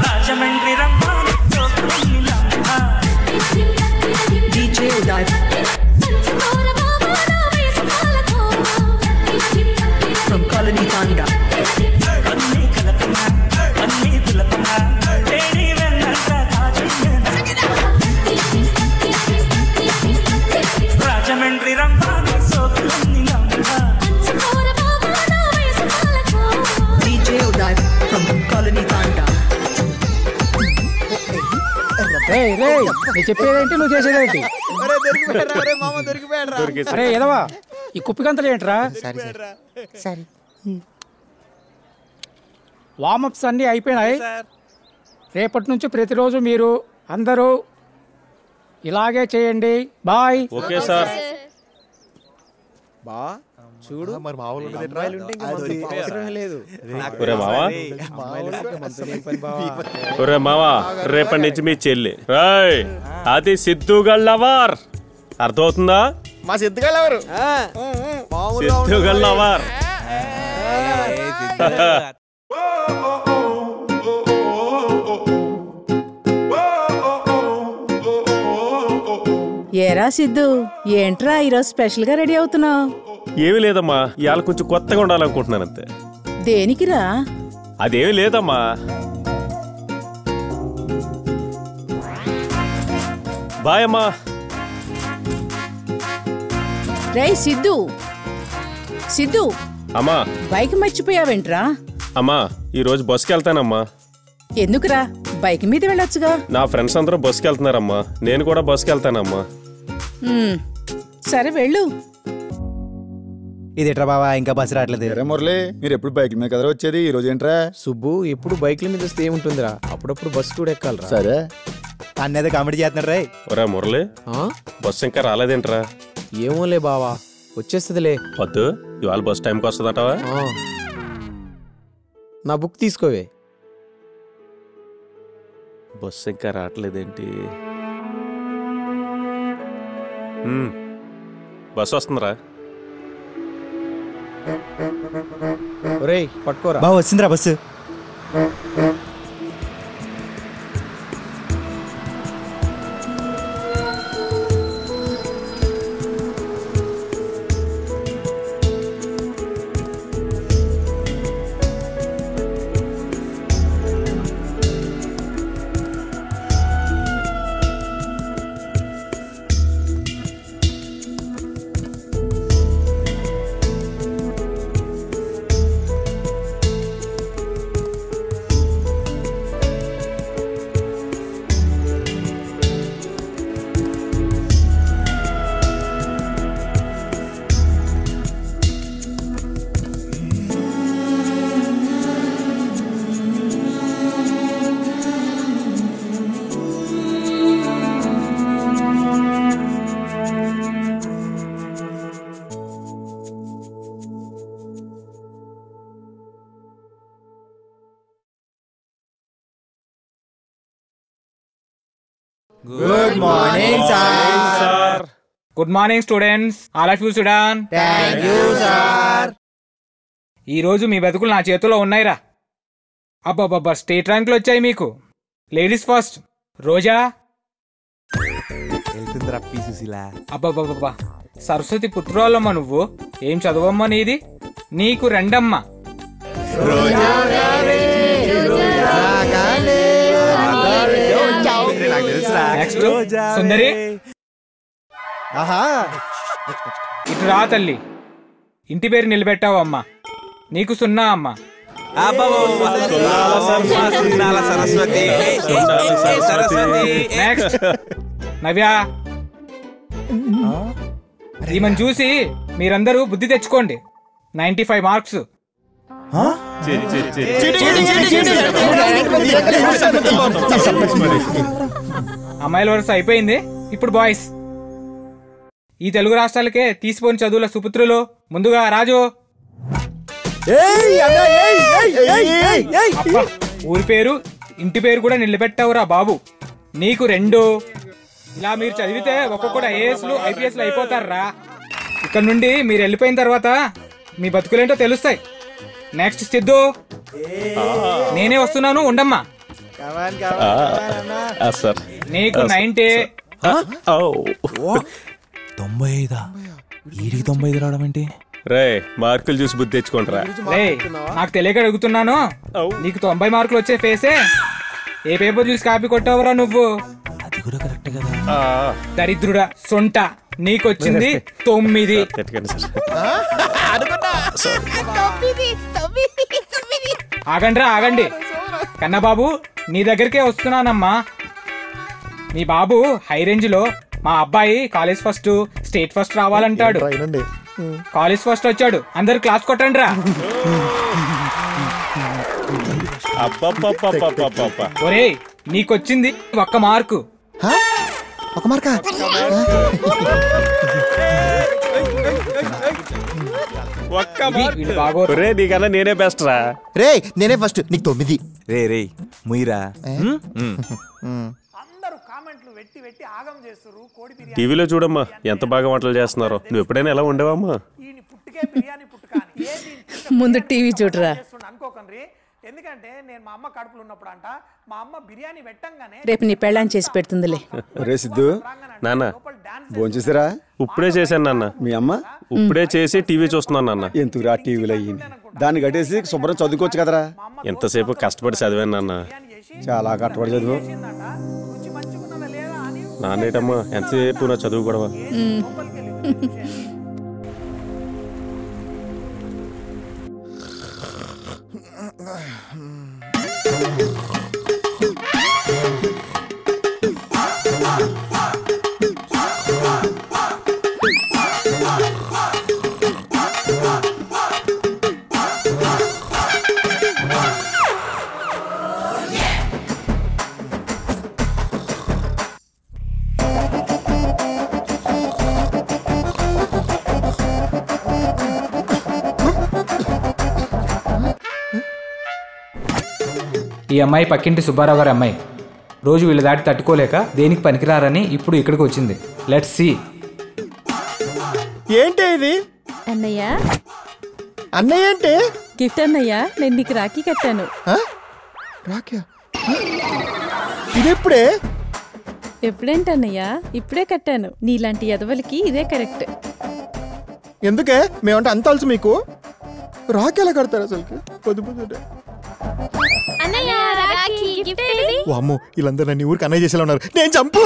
Rajahmundry from Colony Tanga. Rajahmundry రంభాని సోకులన్నీ లంగా. DJ Uday from Colony Tanga. నేను చెప్పేదేంటి, నువ్వు చేసేదేంటి? అరే ఎదవా, ఈ కుప్పికంతలు ఏంట్రా? వామప్స్ అన్నీ అయిపోయినాయి. రేపటి నుంచి ప్రతిరోజు మీరు అందరూ ఇలాగే చేయండి. బాయ్. Okay sir. బా చూడు మరి మామూలు లేదు. ఒరే మావా, రేపటి నుంచి మీ చెల్లి అది సిద్ధుగళ్ళవార్. అర్థమవుతుందా? మా సిద్ధుగళ్ళవారు. సిద్ధుగళ్ళవార్. ఏరా సిద్ధు, ఏంట్రా ఈరోజు స్పెషల్ గా రెడీ అవుతున్నావు? ఏమీ లేదమ్మా, ఇవాళ కొంచెం కొత్తగా ఉండాలనుకుంటున్నాను అంతే. దేనికిరా? అదేమీ లేదమ్మా. బాయ్ అమ్మా. రేయ్ సిద్ధు, సిద్ధు అమ్మా. బైక్ మర్చిపోయావేంట్రా? అమ్మా, ఈరోజు బస్కి వెళ్తానమ్మా. ఎందుకురా, బైక్ మీద వెళ్ళొచ్చుగా. నా ఫ్రెండ్స్ అందరూ బస్కి వెళ్తున్నారమ్మా, నేను కూడా బస్కి వెళ్తానమ్మా. సరే వెళ్ళు. ఇదేట్రా బావా, ఇంకా బస్సు రావట్లేదు. మురళి, మీరు ఎప్పుడు బైక్ మీద కదరా వచ్చేది, ఈ రోజు ఏంట్రా? సుబ్బు ఎప్పుడు బైక్ల మీద వస్తే ఏముంటుందిరా, అప్పుడప్పుడు బస్సు కూడా ఎక్కాలరా. సరే అన్నేదో కామెడీ చేస్తున్నాడు రే. ఒరే మురళి, బస్సు ఇంకా రాలేదేంట్రా? ఏమోలే బావా, వచ్చేస్తుందిలే. వద్దు, ఇవాళ బస్ టైంకి వస్తుందటవా? నా బుక్ తీసుకోవే. బస్సు ఇంకా రావట్లేదేంటి? బస్సు వస్తుందిరా. ఒరేయ్ పట్టుకోరా. బావ వచ్చిందిరా bus. Good morning, sir. Good morning, students. All of you sit down. Thank you, sir. ఈ రోజు మీ బతుకులు నా చేతిలో ఉన్నాయిరా. అబ్బబ్బబ్బా, స్టేట్ ర్యాంకులు వచ్చాయి మీకు. Ladies first. రోజా. అబ్బబ్బబ్బా, సరస్వతి పుత్రులమ్మ నువ్వు. ఏం చదవమ్మా నీది? నీకు రెండమ్మ. సుందరి, ఇటు రా తల్లి. ఇంటి పేరు నిలబెట్టావు అమ్మా, నీకు 0 అమ్మా. నెక్స్ట్ నవ్య. ఈమెను చూసి మీరందరూ బుద్ధి తెచ్చుకోండి. 95 మార్క్స్. అమ్మాయిల వరుస అయిపోయింది, ఇప్పుడు బాయ్స్. ఈ తెలుగు రాష్ట్రాలకే తీసిపోయిన చదువుల సుపుత్రులు. ముందుగా రాజు. ఊరి పేరు ఇంటి పేరు కూడా నిలబెట్టావురా బాబు. నీకు 2. ఇలా మీరు చదివితే ఒక్కొక్కడు ఐఏఎస్లు ఐపీఎస్లు అయిపోతారా. ఇక్కడ నుండి మీరు వెళ్ళిపోయిన తర్వాత మీ బతుకులేంటో తెలుస్తాయి. నెక్స్ట్ సిద్ధు. నేనే వస్తున్నాను, ఉండమ్మా. నీకు 90. 95. ఈడికి 95 రావడం ఏంటి? రే, మార్కులు చూసి బుద్ధి తెచ్చుకుంటారా? రే, నాకు తెలియక అడుగుతున్నాను. నీకు 90 మార్కులు వచ్చే ఫేసే. ఏ పేపర్ చూసి కాపీ కొట్టావురా నువ్వు? అది కూడా కరెక్ట్ కదా. దరిద్రుడా, సొంట. నీకొచ్చింది 9. ఆగండ్రా, ఆగండి. కన్నబాబు, నీ దగ్గరికే వస్తున్నానమ్మా. మీ బాబు హై రేంజ్ లో మా అబ్బాయి కాలేజ్ ఫస్ట్, స్టేట్ ఫస్ట్ రావాలంటాడు. కాలేజ్ ఫస్ట్ వచ్చాడు, అందరు క్లాస్ కొట్టండి రా. ఒరేయ్, నీకొచ్చింది 1 మార్కు. 1 మార్కా? నీకన్నా నేనే బెస్ట్ రా. రే, నేనే ఫస్ట్, నీకు 9. రే ముయిరా. టీవీలో చూడమ్మా ఎంత బాగా వంటలు చేస్తున్నారో. నువ్వు ఎప్పుడైనా ఎలా ఉండేవమ్మా? ముందు టీవీ చూడరా. ఎందుకంటే నేను మా అమ్మ కడుపులో ఉన్నప్పుడు అంట మా అమ్మ బిర్యానీ పెట్టంగానే రేపు నీ పెళ్ళాన్ని చేసి పెడుతుందిలే. రే సిద్ధు, నాన్న భోంచేసారా? ఇప్పుడే చేశాను నాన్న. మీ అమ్మ ఇప్పుడే చేసి టీవీ చూస్తున్నాను నాన్న. ఎందుకు రా టీవీలో అయ్యింది? దాన్ని కట్టేసి శుభ్రం చదువుకోవచ్చు కదరా. ఎంతసేపు కష్టపడి చదివాను నాన్న. చాలా కష్టపడి చదువు. నాన్నేటమ్మా ఎంతసేపు నా చదువు గొడవ. ఈ అమ్మాయి పక్కింటి సుబ్బారావు గారి అమ్మాయి. రోజు వీళ్ళు దాటి తట్టుకోలేక దేనికి పనికిరారని ఇప్పుడు ఇక్కడికి వచ్చింది. Let's see. ఏంటి ఇది? అన్నయ్య. అన్నయ్య ఏంటి? గిఫ్ట్ అన్నయ్య, నేను నీకు రాఖీ కట్టాను. రాఖీ? ఇదెప్పుడే? ఎప్పుడేంటన్నయ్య, ఇప్పుడే కట్టాను. నీలాంటి ఎదవలకి ఇదే కరెక్ట్. ఎందుకే మేమంటే అంత తెలుసు మీకు? రాఖీ ఎలా కడతారు అసలుకి? పొద్దు పొద్దుటే. అమ్మో, వీళ్ళందరూ నన్ను ఊరికి అన్నయ్య చేసేలా ఉన్నారు. నేను చంపు.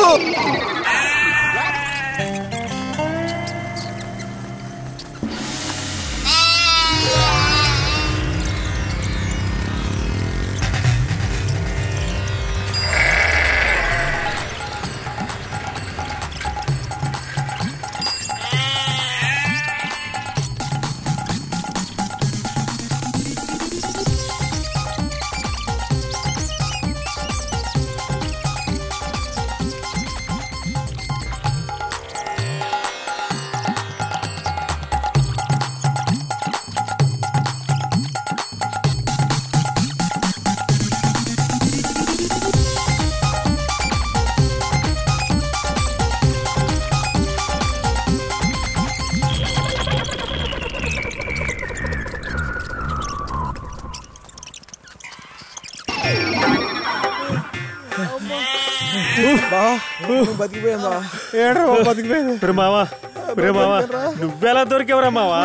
నువ్వెలా దొరికేవరా మావా?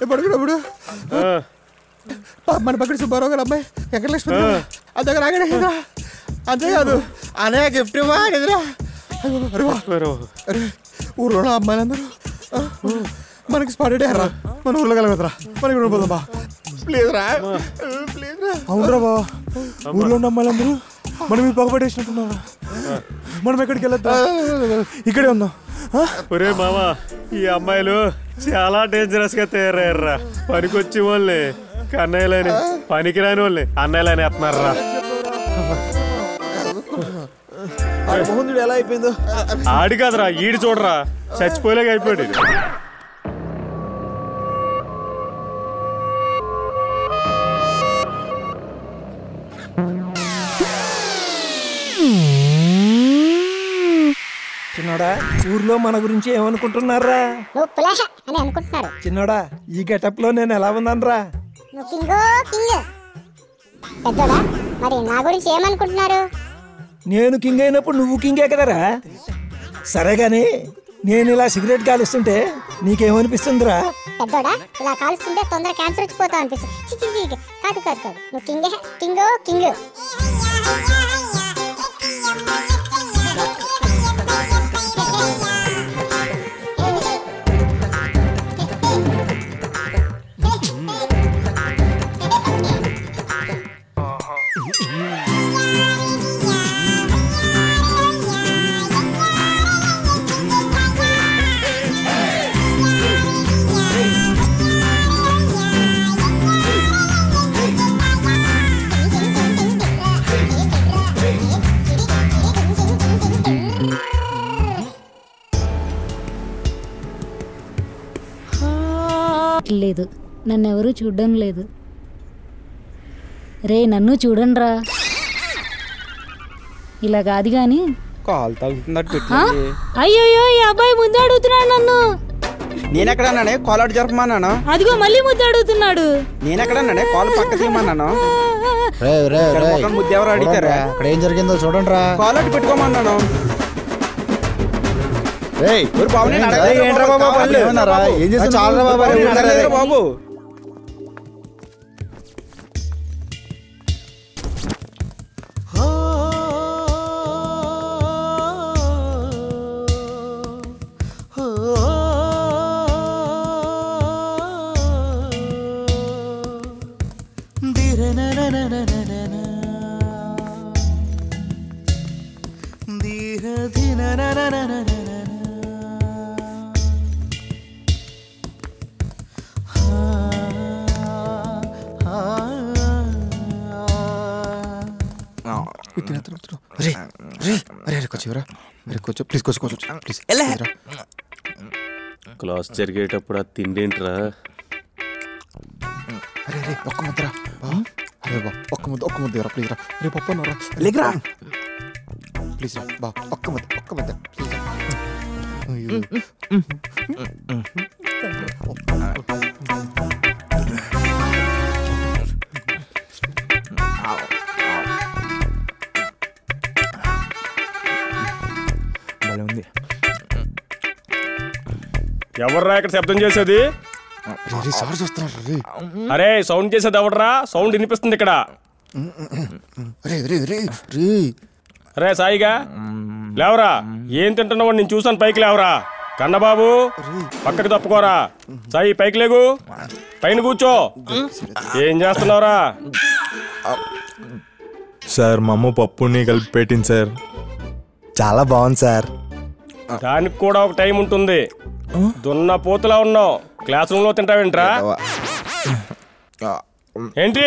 ఎప్పుడు మన పక్కన సుబ్బారావు గారు అమ్మాయి వెంకటలక్ష్మి అది దగ్గర ఆగడే. అంతేకాదు అన్నయ్య గిఫ్ట్ ఇవ్వా ఎదురా. ఊర్లో అమ్మాయిలందరూ మనకి స్పాట్ రా. మన ఊర్లో కలగదురా. మనకి పోదాం బా. ప్లీజ్ రా, ప్లీజ్ రా. అవునరా బావ, ఊర్లో ఉన్న అమ్మాయిలందరూ మనం ఇది పగబట్టేసినట్టున్నారా? మనం ఎక్కడికి వెళ్ళొద్దా? ఇక్కడే ఉందాం. ఒరే మామా, ఈ అమ్మాయిలు చాలా డేంజరస్ గా తయారయ్యారా. పనికొచ్చి వాళ్ళని కన్నయ్యలని, పనికిరాని వాళ్ళని అన్నయ్యలని ఎత్తున్నారా. ఎలా అయిపోయిందో ఆడి కాదురా, ఈడు చూడరా, చచ్చిపోయేలాగా అయిపోయాడు. చిన్నోడా, ఊర్లో మన గురించి ఏమనుకుంటున్నారా? నువ్వు పులాష అని అనుకుంటున్నారు. చిన్నోడా, ఈ గెటప్ లో నేను ఎలా ఉన్నానరా? నువ్వు కింగో కింగ్. పెద్దోడా, మరి నా గురించి ఏమనుకుంటున్నారు? నేను కింగ్ అయినప్పుడు నువ్వు కింగే కదరా. సరే గాని నేను ఇలా సిగరెట్ కాలుస్తుంటే నీకేమనిపిస్తుందిరా? పెద్దోడా, ఇలా కాలుస్తుంటే తొందర క్యాన్సర్ వచ్చిపోతావు అనిపిస్తుంది. కాదు కాదు కాదు, నువ్వు కింగే, కింగో కింగ్. లేదు, నన్నెవరూ చూడడం లేదు. రే, నన్ను చూడండిరా. ఇలా కాదు గాని కాలు తగ్గుతున్నట్టు. అయ్యో, ఈ అబ్బాయి ముందే అడుగుతున్నాడు నన్ను. నేనెక్కడన్నానే కాల్ అటు జరపమన్నాను. అదిగో మళ్ళీ ముద్దు అడుగుతున్నాడు. నేనెక్కడన్నానే కాల్ పక్క తీయమన్నాను. ముద్దు ఎవరు అడిగారా? అక్కడ ఏం జరిగిందో చూడండి రా. కాల్ అటు పెట్టుకోమన్నాను. బాబు క్లాస్ జరిగేటప్పుడు ఆ తిండేంట్రా? ఒక్క ముద్ర ఒక్క ముద్ద ప్లీజ్ రా. రే పప్పు అన్నారా? లేకరా ప్లీజ్ రా బా, ఒక్క ముద్ద ప్లీజ్ రా. ఎవర్రా ఇక్కడ శబ్దం చేసేది? అరే సౌండ్ చేసేది ఎవడరా? సౌండ్ వినిపిస్తుంది ఇక్కడ. అరే సాయిగా లేవరా. ఏం తింటున్నావు? నేను చూసాను. పైకి లేవరా. కన్నబాబు పక్కకి తప్పుకోరా. సాయి పైకి లేగు, పైన కూర్చో. ఏం చేస్తున్నావురా? సార్ మా అమ్మ పప్పుని కలిపి పెట్టింది సార్. చాలా బాగుంది సార్. దానికి కూడా ఒక టైం ఉంటుంది. దున్న పోతులా ఉన్నావు. క్లాస్ రూమ్ లో తింటావేంట్రా? ఏంటి?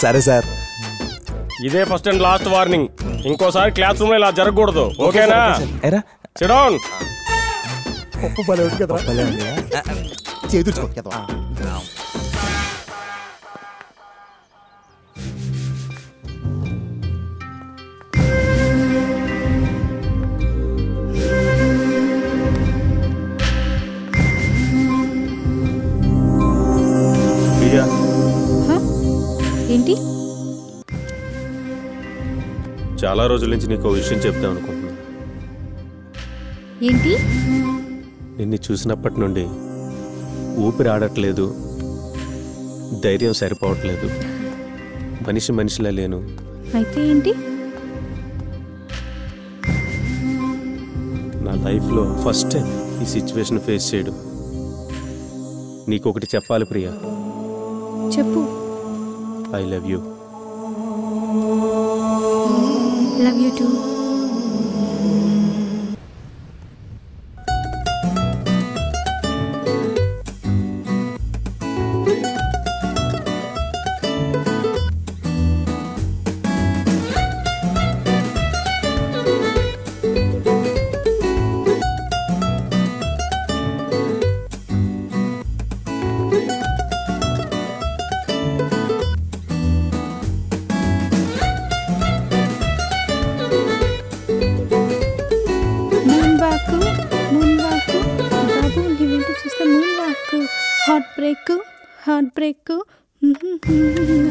సరే సార్. ఇదే ఫస్ట్ అండ్ లాస్ట్ వార్నింగ్. ఇంకోసారి క్లాస్ రూమ్ లో ఇలా జరగకూడదు. ఓకేనా? SIT down. ఏంటి? చాలా రోజుల నుంచి నీకు విషయం చెప్తాం అనుకుంటున్నాను. ఏంటి? నిన్ను చూసినప్పటి నుండి ఊపిరి ఆడట్లేదు, ధైర్యం సరిపోవట్లేదు, మనిషిలా లేను. అయితే ఏంటి? నా లైఫ్లో ఫస్ట్ టైం ఈ సిచ్యువేషన్ ఫేస్ చేయడం. నీకు ఒకటి చెప్పాలి ప్రియా. చెప్పు. I love you. Love you two.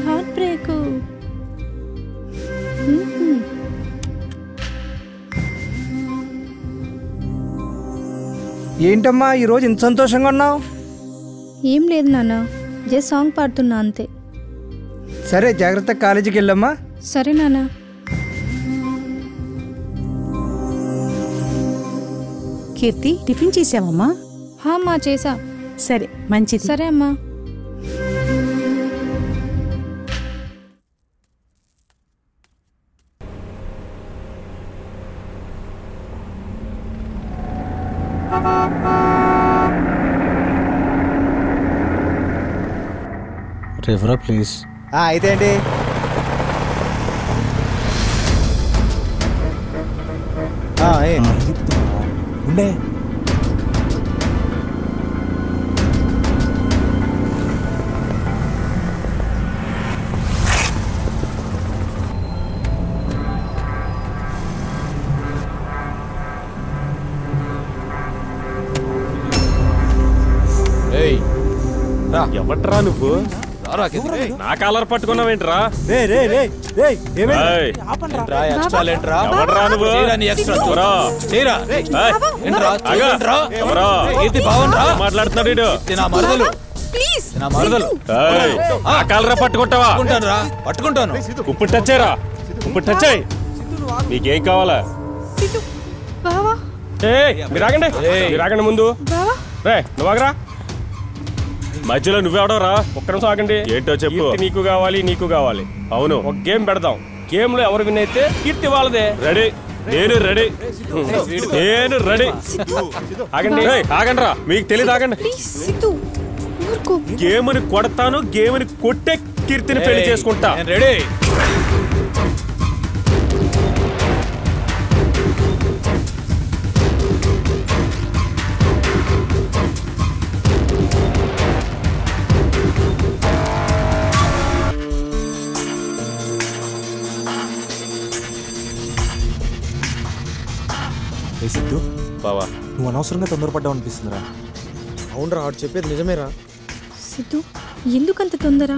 Heart break. ఏంటమ్మా ఈరోజు ఇంత సంతోషంగా ఉన్నావు? ఏం లేదు నాన్న, జస్ట్ సాంగ్ పాడుతున్నా అంతే. సరే జాగ్రత్త, కాలేజీకి వెళ్ళమ్మా. సరే నాన్న. కీర్తి, టిఫిన్ చేసావమ్మా? అమ్మా చేసా. సరే మంచిది. సరే అమ్మా. రివరా ప్లీజ్. అయితే ఏంటి? ఉండే ఎవట్రా నువ్వు నా కాలర్ పట్టుకున్నావేంట్రా ఎవట్రా నువ్వు మాట్లాడుతున్నాడు కాలరా పట్టుకుంటావా పట్టుకుంటాను ఇప్పుడు టచ్ అయ్యరా ఇప్పుడు టచ్ అయ్యి నీకేం కావాలా మీరు ఆగండి ముందు రే నువ్వు ఆగరా మధ్యలో నువ్వెవడరా ఒక్క నిమిషం ఆగండి ఏంటో చెప్పు నీకు కావాలి అవును ఒక గేమ్ పెడదాం గేమ్ లో ఎవరు విన్ అయితే కీర్తి వాళ్ళదే రెడీ నేను రెడీ ఆగండి ఆగండి రా మీకు తెలియదు ఆగండి గేమ్ని కొడతాను గేమ్ని కొట్టే కీర్తిని పెళ్లి చేసుకుంటా రెడీ సిద్ధు బావా నువ్వు అనవసరంగా తొందరపడ్డావు అనిపిస్తుందిరా. అవునరా ఆడు చెప్పేది నిజమేరా. సిద్ధు ఎందుకంత తొందర?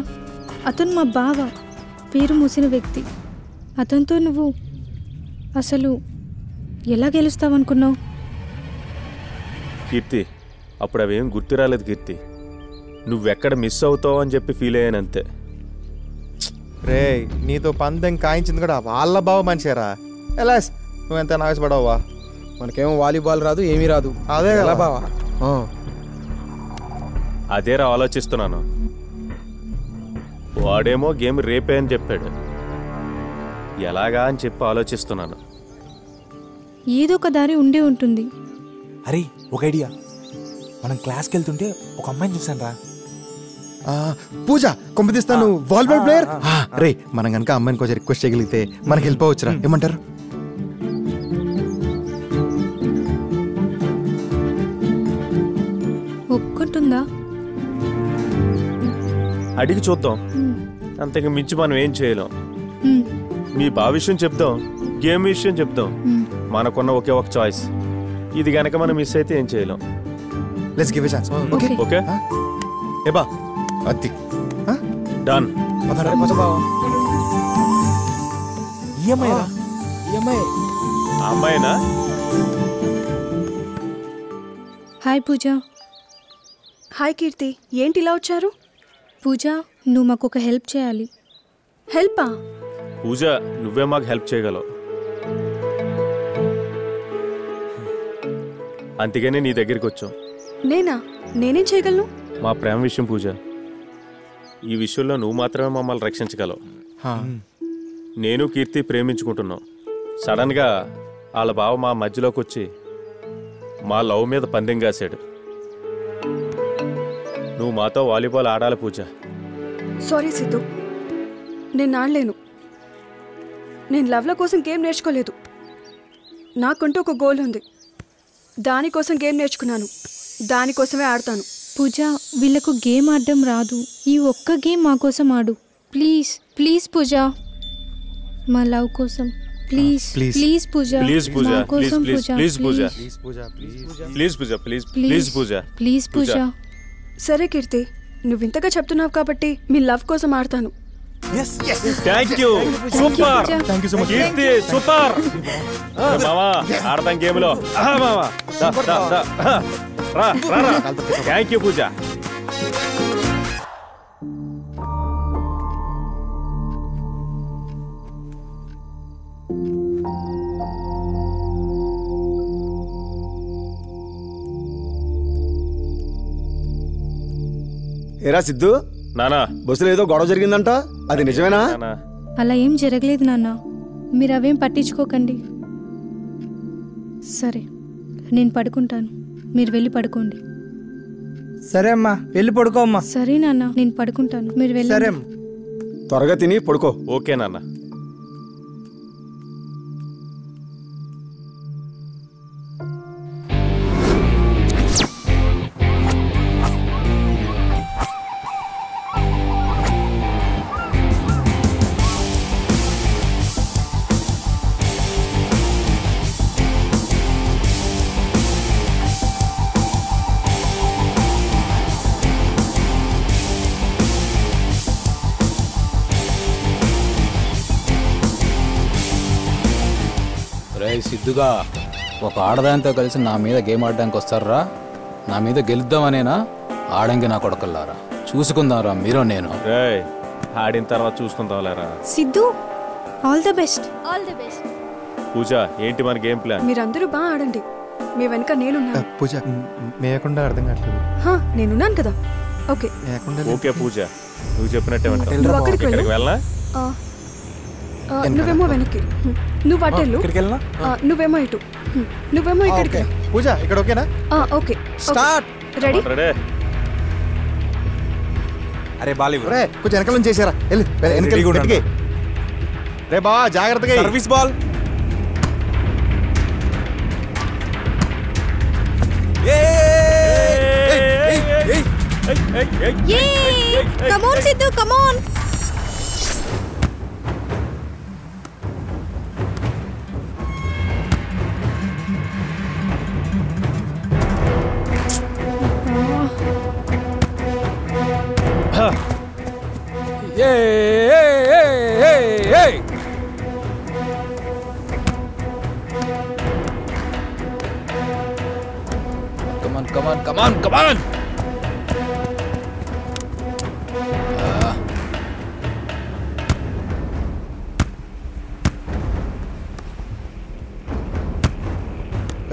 అతను మా బావ, పేరు మూసిన వ్యక్తి. అతనితో నువ్వు అసలు ఎలా గెలుస్తావనుకున్నావు? కీర్తి అప్పుడు అవేం గుర్తు రాలేదు కీర్తి. నువ్వెక్కడ మిస్ అవుతావు అని చెప్పి ఫీల్ అయ్యానంతే. రే నీతో పందెం కాయించింది కూడా వాళ్ళ బావ మనిషేరా. ఎలా నువ్వెంత నాగపడవా? మనకేమో వాలీబాల్ రాదు, ఏమీ రాదు. అదే ఎలా బావా? అదేరా ఆలోచిస్తున్నాను. వాడేమో గేమ్ రేపే అని చెప్పాడు. ఎలాగా అని చెప్పి ఆలోచిస్తున్నాను. ఏదో ఒక దారి ఉండే ఉంటుంది. అరే ఒక ఐడియా, మనం క్లాస్కి వెళ్తుంటే ఒక అమ్మాయిని చూసాను రా. పూజ కొంపతీస్తాను వాలీబాల్ ప్లేయర్. రే మనం కనుక అమ్మాయిని కొంచెం రిక్వెస్ట్ చేయగలిగితే మనకి వెళ్ళిపోవచ్చురా, ఏమంటారు? ఒప్పుకుంటుందా? అడిగి చూద్దాం. అంతకు మించి మనం ఏం చేయలేం. మీ భావిష్యం చెప్దాం, గేమ్ విషయం చెప్దాం. మనకున్న ఒకే ఒక చాయిస్. ఇది గనక మనం మిస్ అయితే ఏం చేయలేం. Let's give a chance. Okay okay ఏబా అత్తి డన్. అమ్మాయినా? హాయ్ పూజ. హాయ్ కీర్తి, ఏంటి ఇలా వచ్చారు? పూజ నువ్వు మాకు ఒక హెల్ప్ చేయాలి. హెల్పా? పూజ నువ్వే మాకు హెల్ప్ చేయగలవు. అందుకనే నీ దగ్గరికి వచ్చాం. నేనేం చేయగలను? మా ప్రేమ విషయం పూజ. ఈ విషయంలో నువ్వు మాత్రమే మమ్మల్ని రక్షించగలవు. నేను కీర్తి ప్రేమించుకుంటున్నాం. సడన్గా వాళ్ళ బావ మా మధ్యలోకి వచ్చి మా లవ్ మీద పందెం కాశాడు. నువ్వు మాతో వాలీబాల్ ఆడాలి పూజ. సారీ సిద్ధు, నేను ఆడలేను. నేను లవ్ల కోసం గేమ్ నేర్చుకోలేదు. నాకంటూ ఒక గోల్ ఉంది. దానికోసం గేమ్ నేర్చుకున్నాను. దానికోసమే ఆడతాను. పూజ వీళ్ళకు గేమ్ ఆడడం రాదు. ఈ ఒక్క గేమ్ మా కోసం ఆడు ప్లీజ్. ప్లీజ్ పూజ, మా లవ్ కోసం please. Please Pooja, please Pooja, కోసం please please Pooja, please Pooja, please please Pooja, please Pooja. సరే కీర్తి, నువ్వు ఇంతగా చెప్తున్నావు కాబట్టి మీ లవ్ కోసం ఆడతాను. Thank you. Super. Keerthi super. మామా ఆడతాం గేమ్ లో. మామా థ్యాంక్ యూ పూజ. ఏరా సిద్ధు, నానా బస్సులో ఏదో గొడవ జరిగిందంట, అది నిజమేనా? అలా ఏం జరగలేదు నాన్న, మీరు అవేం పట్టించుకోకండి. సరే నేను పడుకుంటాను, మీరు వెళ్ళి పడుకోండి. సరే అమ్మా, వెళ్ళి పడుకో అమ్మా. సరే నాన్న, నేను పడుకుంటాను, మీరు వెళ్ళి. సరే త్వరగా తిని పడుకో. ఓకే నాన్న. సిద్ధుగా ఒక ఆడదానితో కలిసి నా మీద గేమ్ ఆడడానికి వస్తారా? నా మీద గెలుద్దామనేనా? ఆడంగి నా కొడకల్లారా, చూసుకుందాంరా మీరు నేను. ఆడిన తర్వాత చూసుకుందాంలేరా. Siddhu, all the best. All the best. Pooja, ఏంటి మన గేమ్ ప్లాన్? మీరందరూ బాగా ఆడండి, మీ వెనక నేనున్నాను. పూజ మేయకుండా అర్థం కావట్లేదు. నేనున్నాను కదా. ఓకే ఓకే పూజ, నువ్వు చెప్పినట్టే నువ్వు అక్కడికి వెళ్ళు. వెళ్ళా? నువ్వేమో వెనక్కి, నువ్వు అటెళ్ళు, నువ్వేమో ఇటు, నువ్వేమో ఇక్కడికి. పూజ ఇక్కడ ఓకేనా? Okay start. రెడీ? అరే బాలి రే కొంచెం వెనకాల నుంచి చేసారా, వెళ్ళు వెనకాల. రే బా జాగ్రత్తగా service ball. Come on, Sidhu, come on. Come on.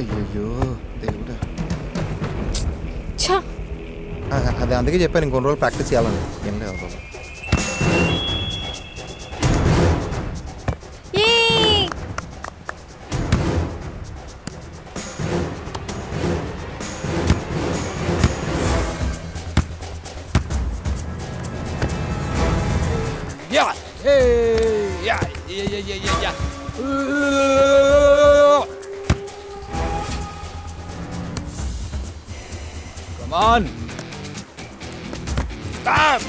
అయ్యో దేవుడా, అదే అందుకే చెప్పాను ఇంకొన్ని రోజులు ప్రాక్టీస్ చేయాలని. ఏం లేదు Yeah. Come on. Stop.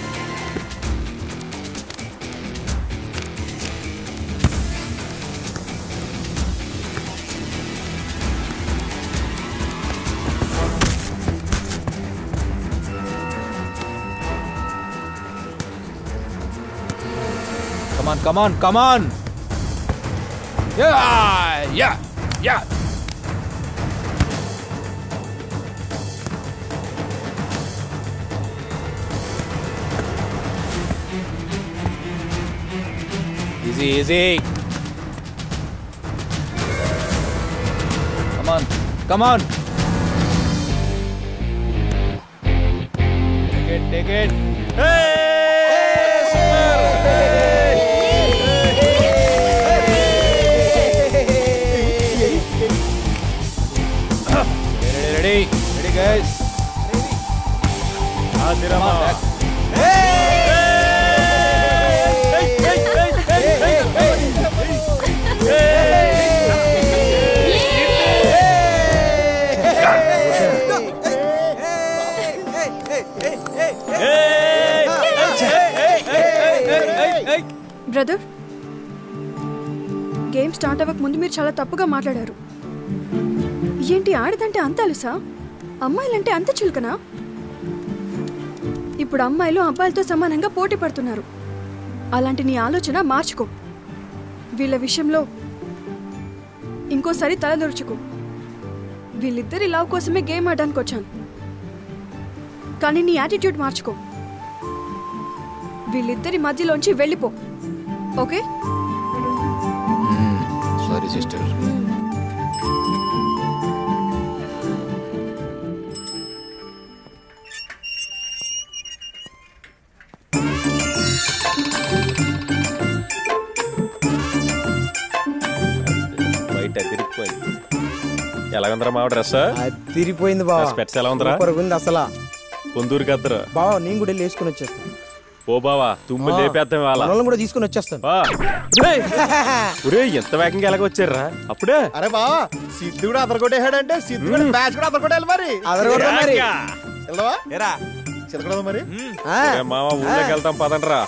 Come on. Yeah. Easy. Come on. Take it. Ready guys. Brother, game start అవ్వక ముందు మీరు చాలా తప్పుగా మాట్లాడారు. ఏంటి ఆడదంటే అంత అలుసా, అమ్మాయిలంటే అంత చులకనా? ఇప్పుడు అమ్మాయిలు అబ్బాయిలతో సమానంగా పోటీ పడుతున్నారు. అలాంటి నీ ఆలోచన మార్చుకో. వీళ్ళ విషయంలో ఇంకోసారి తలదొరుచుకో. వీళ్ళిద్దరి లవ్ కోసమే గేమ్ ఆడడానికి వచ్చాను, కానీ నీ యాటిట్యూడ్ మార్చుకో. వీళ్ళిద్దరి మధ్యలోంచి వెళ్ళిపో, ఓకే? Sorry sister. బయట తిరిగిపోయింది. ఎలాగుందరా మావ డ్రెస్? తిరిగిపోయింది బావ. స్పెట్స్ ఎలా ఉందరా? ఉంది అసలు. కొందూరు కద్దరా బావ, నేను కూడా వేసుకుని వచ్చేస్తాను. ఓ బావా, తుమ్ములు లేపేద్దాం వాళ్ళ కూడా తీసుకుని వచ్చేస్తాను. ఎంత వేగంగా ఎలాగ వచ్చారా అప్పుడే? అరే బావా, సిద్ధు కూడా అదరగొట్టేసాడంటే సిద్ధు కూడా బ్యాచ్ కూడా అదరగొట్టాలి. మరి వెళ్దావా? చిలకడదా మరి మామ, ఊళ్ళోకి వెళ్తాం పదండ్రా.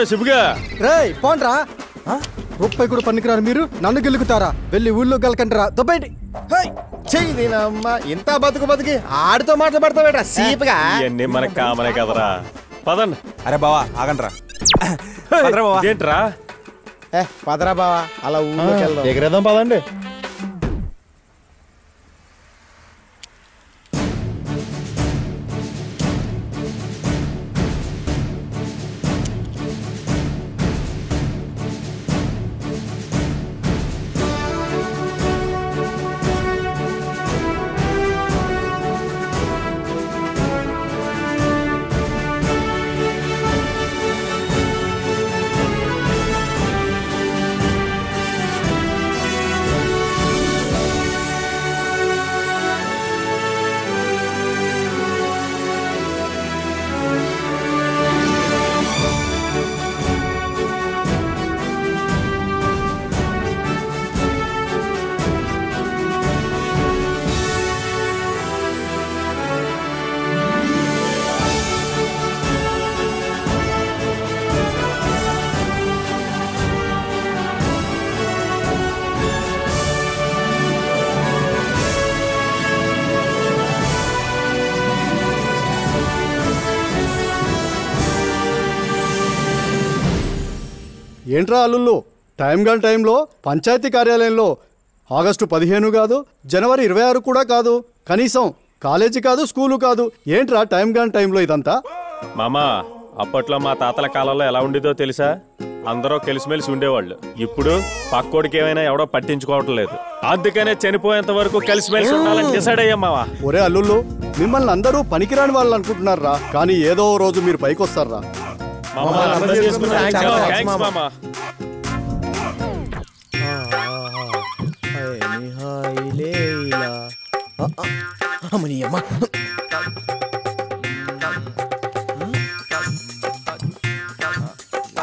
శిబుగా రే పోండ్రా రూపాయి కూడా పనికిరారు మీరు నన్ను గెలుకుతారా వెళ్ళి ఊళ్ళో గెలకంటారా దుబ్బేటి చెయ్యినమ్మ ఇంత బతుకు ఆడితో మాట్లాడతావేట్రా సీపుగా ఇవన్నీ మనకు కామనే కదరా పదండి. అరే బావా ఆగండ్రా ఏంట్రా పదరా బావా అలా ఊళ్ళోకి వెళ్దాం ఎగరేద్దాం పదండి. ఏంట్రా అల్లుళ్ళు టైంలో పంచాయతీ కార్యాలయంలో ఆగస్టు 15 కాదు జనవరి 26 కూడా కాదు కనీసం కాలేజీ కాదు స్కూలు కాదు ఏంట్రా టైంలో ఇదంతా మామా అప్పట్లో మా తాతల కాలంలో ఎలా ఉండేదో తెలుసా? అందరూ కలిసిమెలిసి ఉండేవాళ్ళు. ఇప్పుడు పక్కోడికి ఏమైనా ఎవడో పట్టించుకోవటం లేదు. అందుకనే చనిపోయేంత వరకు కలిసిమెలిసి ఉండాలని డిసైడ్ అయ్యాం మావా. ఒరే అల్లుళ్ళు మిమ్మల్ని అందరూ పనికిరాని వాళ్ళు అనుకుంటున్నారా కానీ ఏదో రోజు మీరు పైకి వస్తారా.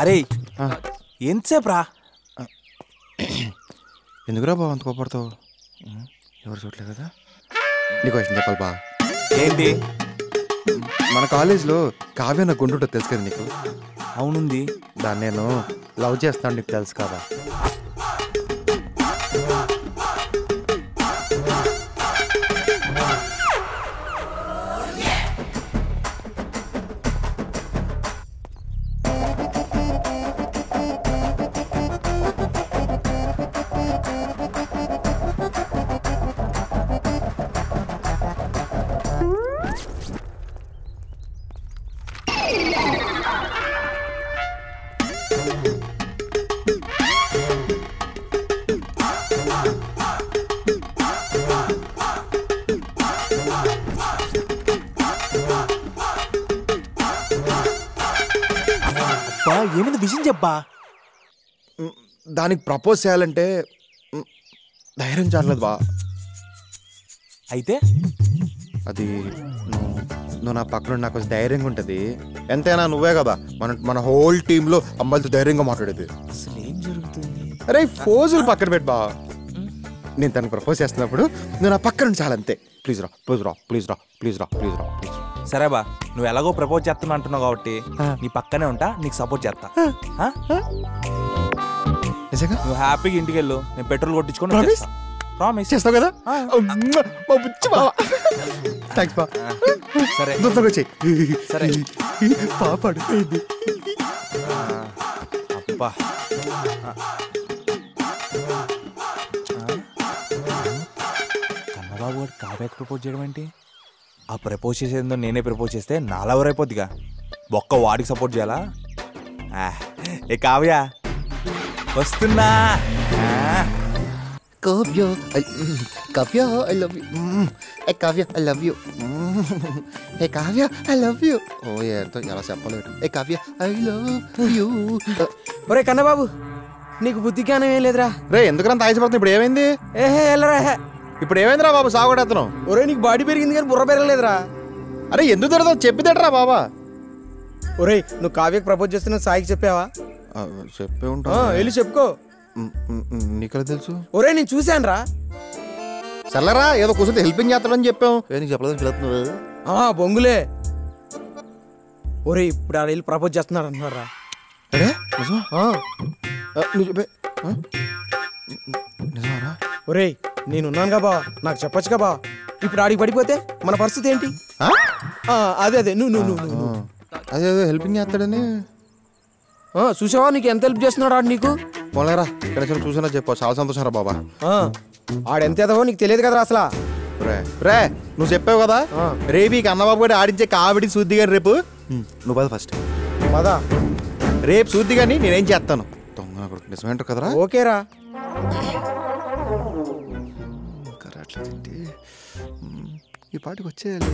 అరే ఎంతసేపు రా? ఎందుకురా బావ అంత కోపడతావు? ఎవరు చూడలేదు కదా. నీకు క్వశ్చన్ చెప్పాలి బా. ఏంటి? మన కాలేజ్లో కావ్య నా గుండు ఉంటుంది తెలుసు కదా నీకు? అవునుంది. దాన్ని నేను లవ్ చేస్తాను నీకు తెలుసు కదా. ఏమైంది విషయం చెప్పా. దానికి ప్రపోజ్ చేయాలంటే ధైర్యం చాలలేదు బా. అయితే అది నువ్వు నా పక్కన నాకు ధైర్యంగా ఉంటుంది. ఎంతైనా నువ్వే కదా మన హోల్ టీంలో అమ్మాయిలతో ధైర్యంగా మాట్లాడేది. అసలు ఏం జరుగుతుంది? అరే ఫోజులు పక్కన పెట్టు బా. నేను తనకు ప్రపోజ్ చేస్తున్నప్పుడు నువ్వు నా పక్కన చాలంతే. ప్లీజ్ రా ప్లీజ్ రా ప్లీజ్ రా ప్లీజ్ రా ప్లీజ్ రా ప్లీజ్. సరే బా, నువ్వు ఎలాగో ప్రపోజ్ చేస్తున్నా అంటున్నావు కాబట్టి నీ పక్కనే ఉంటా, నీకు సపోర్ట్ చేస్తా. నువ్వు హ్యాపీగా ఇంటికి వెళ్ళు, నేను పెట్రోల్ కొట్టించుకొని ప్రామిస్ చేస్తావు కదా. సరే సరే పాపాడు అబ్బా. కన్నబాబు గారు కావ్యకి ప్రపోజ్ చేయడం ఏంటి? ఆ ప్రపోజ్ చేసేందో నేనే ప్రపోజ్ చేస్తే నాలెవరు అయిపోద్దిగా. ఒక్క వాడికి సపోర్ట్ చేయాలా? ఏ కావ్య వస్తున్నా. Kavya I love you. ఏ కావ్య ఐ లవ్ యూ. ఏ కావ్య ఐ లవ్ యూ. ఓ ఏంటో ఎలా చెప్పలేదు. ఏ కావ్య ఐ లవ్ యూ. ఒరే కన్నబాబు నీకు బుద్ధి జ్ఞానం ఏం లేదురా. రే ఎందుకంత ఆశపడుతుంది? ఇప్పుడు ఏమైంది? ఏహే వెళ్ళరా. ఇప్పుడు ఏమైందిరా బాబు? సాగుడేతను. ఒరే నీకు బాడీ పెరిగింది కానీ బుర్ర పెరగలేదురా. అరే ఎందుకు తిడతావు? చెప్పితేటరా బాబా. ఒరే నువ్వు కావ్యకి ప్రపోజ్ చేస్తున్నా సాయికి చెప్పావా? చెప్పే ఉంటా. వెళ్ళి చెప్పుకో. నీకెలా తెలుసు? ఒరే నేను చూశాను రా. చల్లరా ఏదో కూర్చొని హెల్పింగ్ చేస్తాడని చెప్పాం. నీకు చెప్పలేదు బొంగులే. ఒరే ఇప్పుడు ఆడ వెళ్ళి ప్రపోజ్ చేస్తున్నాడు అంటున్నారా. ఒరేయ్ నేనున్నానుగా బా, నాకు చెప్పొచ్చుగా బా. ఇప్పుడు ఆడికి పడిపోతే మన పరిస్థితి ఏంటి? అదే నువ్వు అదే హెల్పింగ్ చేస్తాడని చూసావా? నీకు ఎంత హెల్ప్ చేస్తున్నాడు ఆడు నీకు. పోలేరా ఇక్కడ చూసినా చెప్పు, చాలా సంతోషం రా బాబా. ఆడెంత ఏదో నీకు తెలియదు కదరా అసలు. రే నువ్వు చెప్పావు కదా రేపీకి అన్నబాబు గారు ఆడించే కామెడీ శుద్ధి గారు రేపు. నువ్వు పద ఫస్ట్ పదా. రేపు శుద్ధి గాని నేనేం చేస్తాను. నిజమేంటారు కదరా? ఓకేరా. ఈ పాటికి వచ్చేయాలి.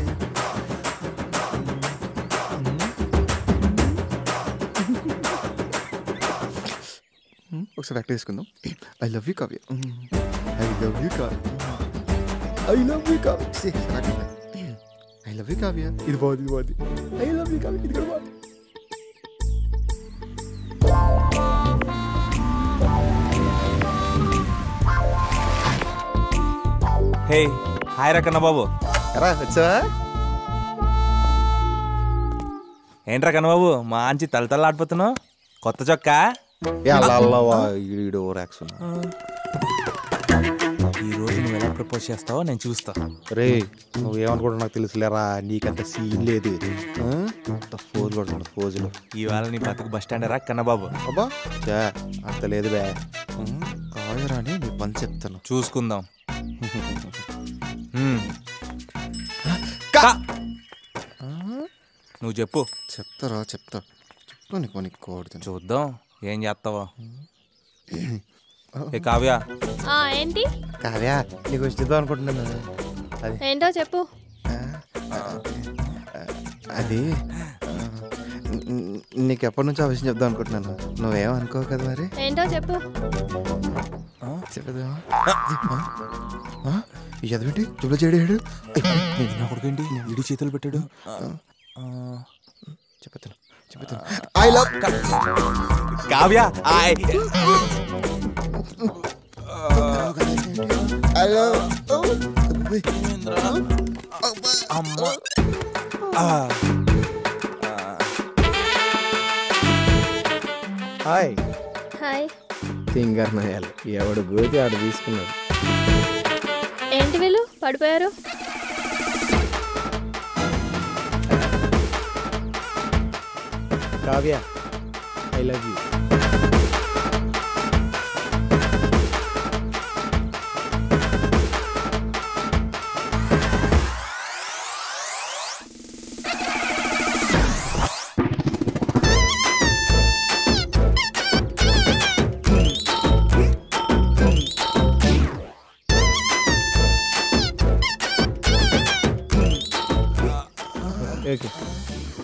ఒకసారి యాక్ట్ చేసుకుందాం. I love you Kavya, I love you Kavya, I love you Kavya, I love you Kavya. ఇది బాగుంది, ఐ లవ్ యూ కావ్య, ఇది కూడా బాగుంది. హే హాయ్ రకన్న బాబు. ఎరా వచ్చావా? ఏంట్రా కన్నబాబు మంచి తలతల్లాడిపోతున్నావు? కొత్త చొక్కా? ఈ రోజు నువ్వు ఎలా ప్రపోజ్ చేస్తావో నేను చూస్తా. రే నువ్వేమనుకుంటా నాకు తెలుసులేరా, నీకంత సీన్ లేదు. ఫోజు కొడుతున్నా ఫోజులు. ఇవాళ నీ బతుకు బస్ స్టాండ్ రా కన్నబాబు. అబ్బా అంత లేదు బే. కాయరా అని నీ పని చెప్తాను, చూసుకుందాం. నువ్వు చెప్పు. చెప్తారా? చెప్తా నీకు నీకు కోడుతుంది. చూద్దాం ఏం చేస్తావో. ఏ కావ్య. ఏంటి కావ్య నీకు వచ్చిద్దాం అనుకుంటున్నాను. ఏంటో చెప్పు. అది నీకు ఎప్పటి నుంచి ఆ విషయం చెప్దాం అనుకుంటున్నాను. నువ్వేమనుకో కదా మరి. ఏంటో చెప్పు. చెప్పదా ఎదవేంటి తుల చేయడాడు నా కొడుకేంటి ఇడి చేతులు పెట్టాడు. చెప్తాను I love Kavya. I love amma. Hi hi. Finger నయాలు ఎవడు గోతి ఆడు తీసుకున్నాడు. ఏంటి వీళ్ళు పడిపోయారు? Kavya I love you.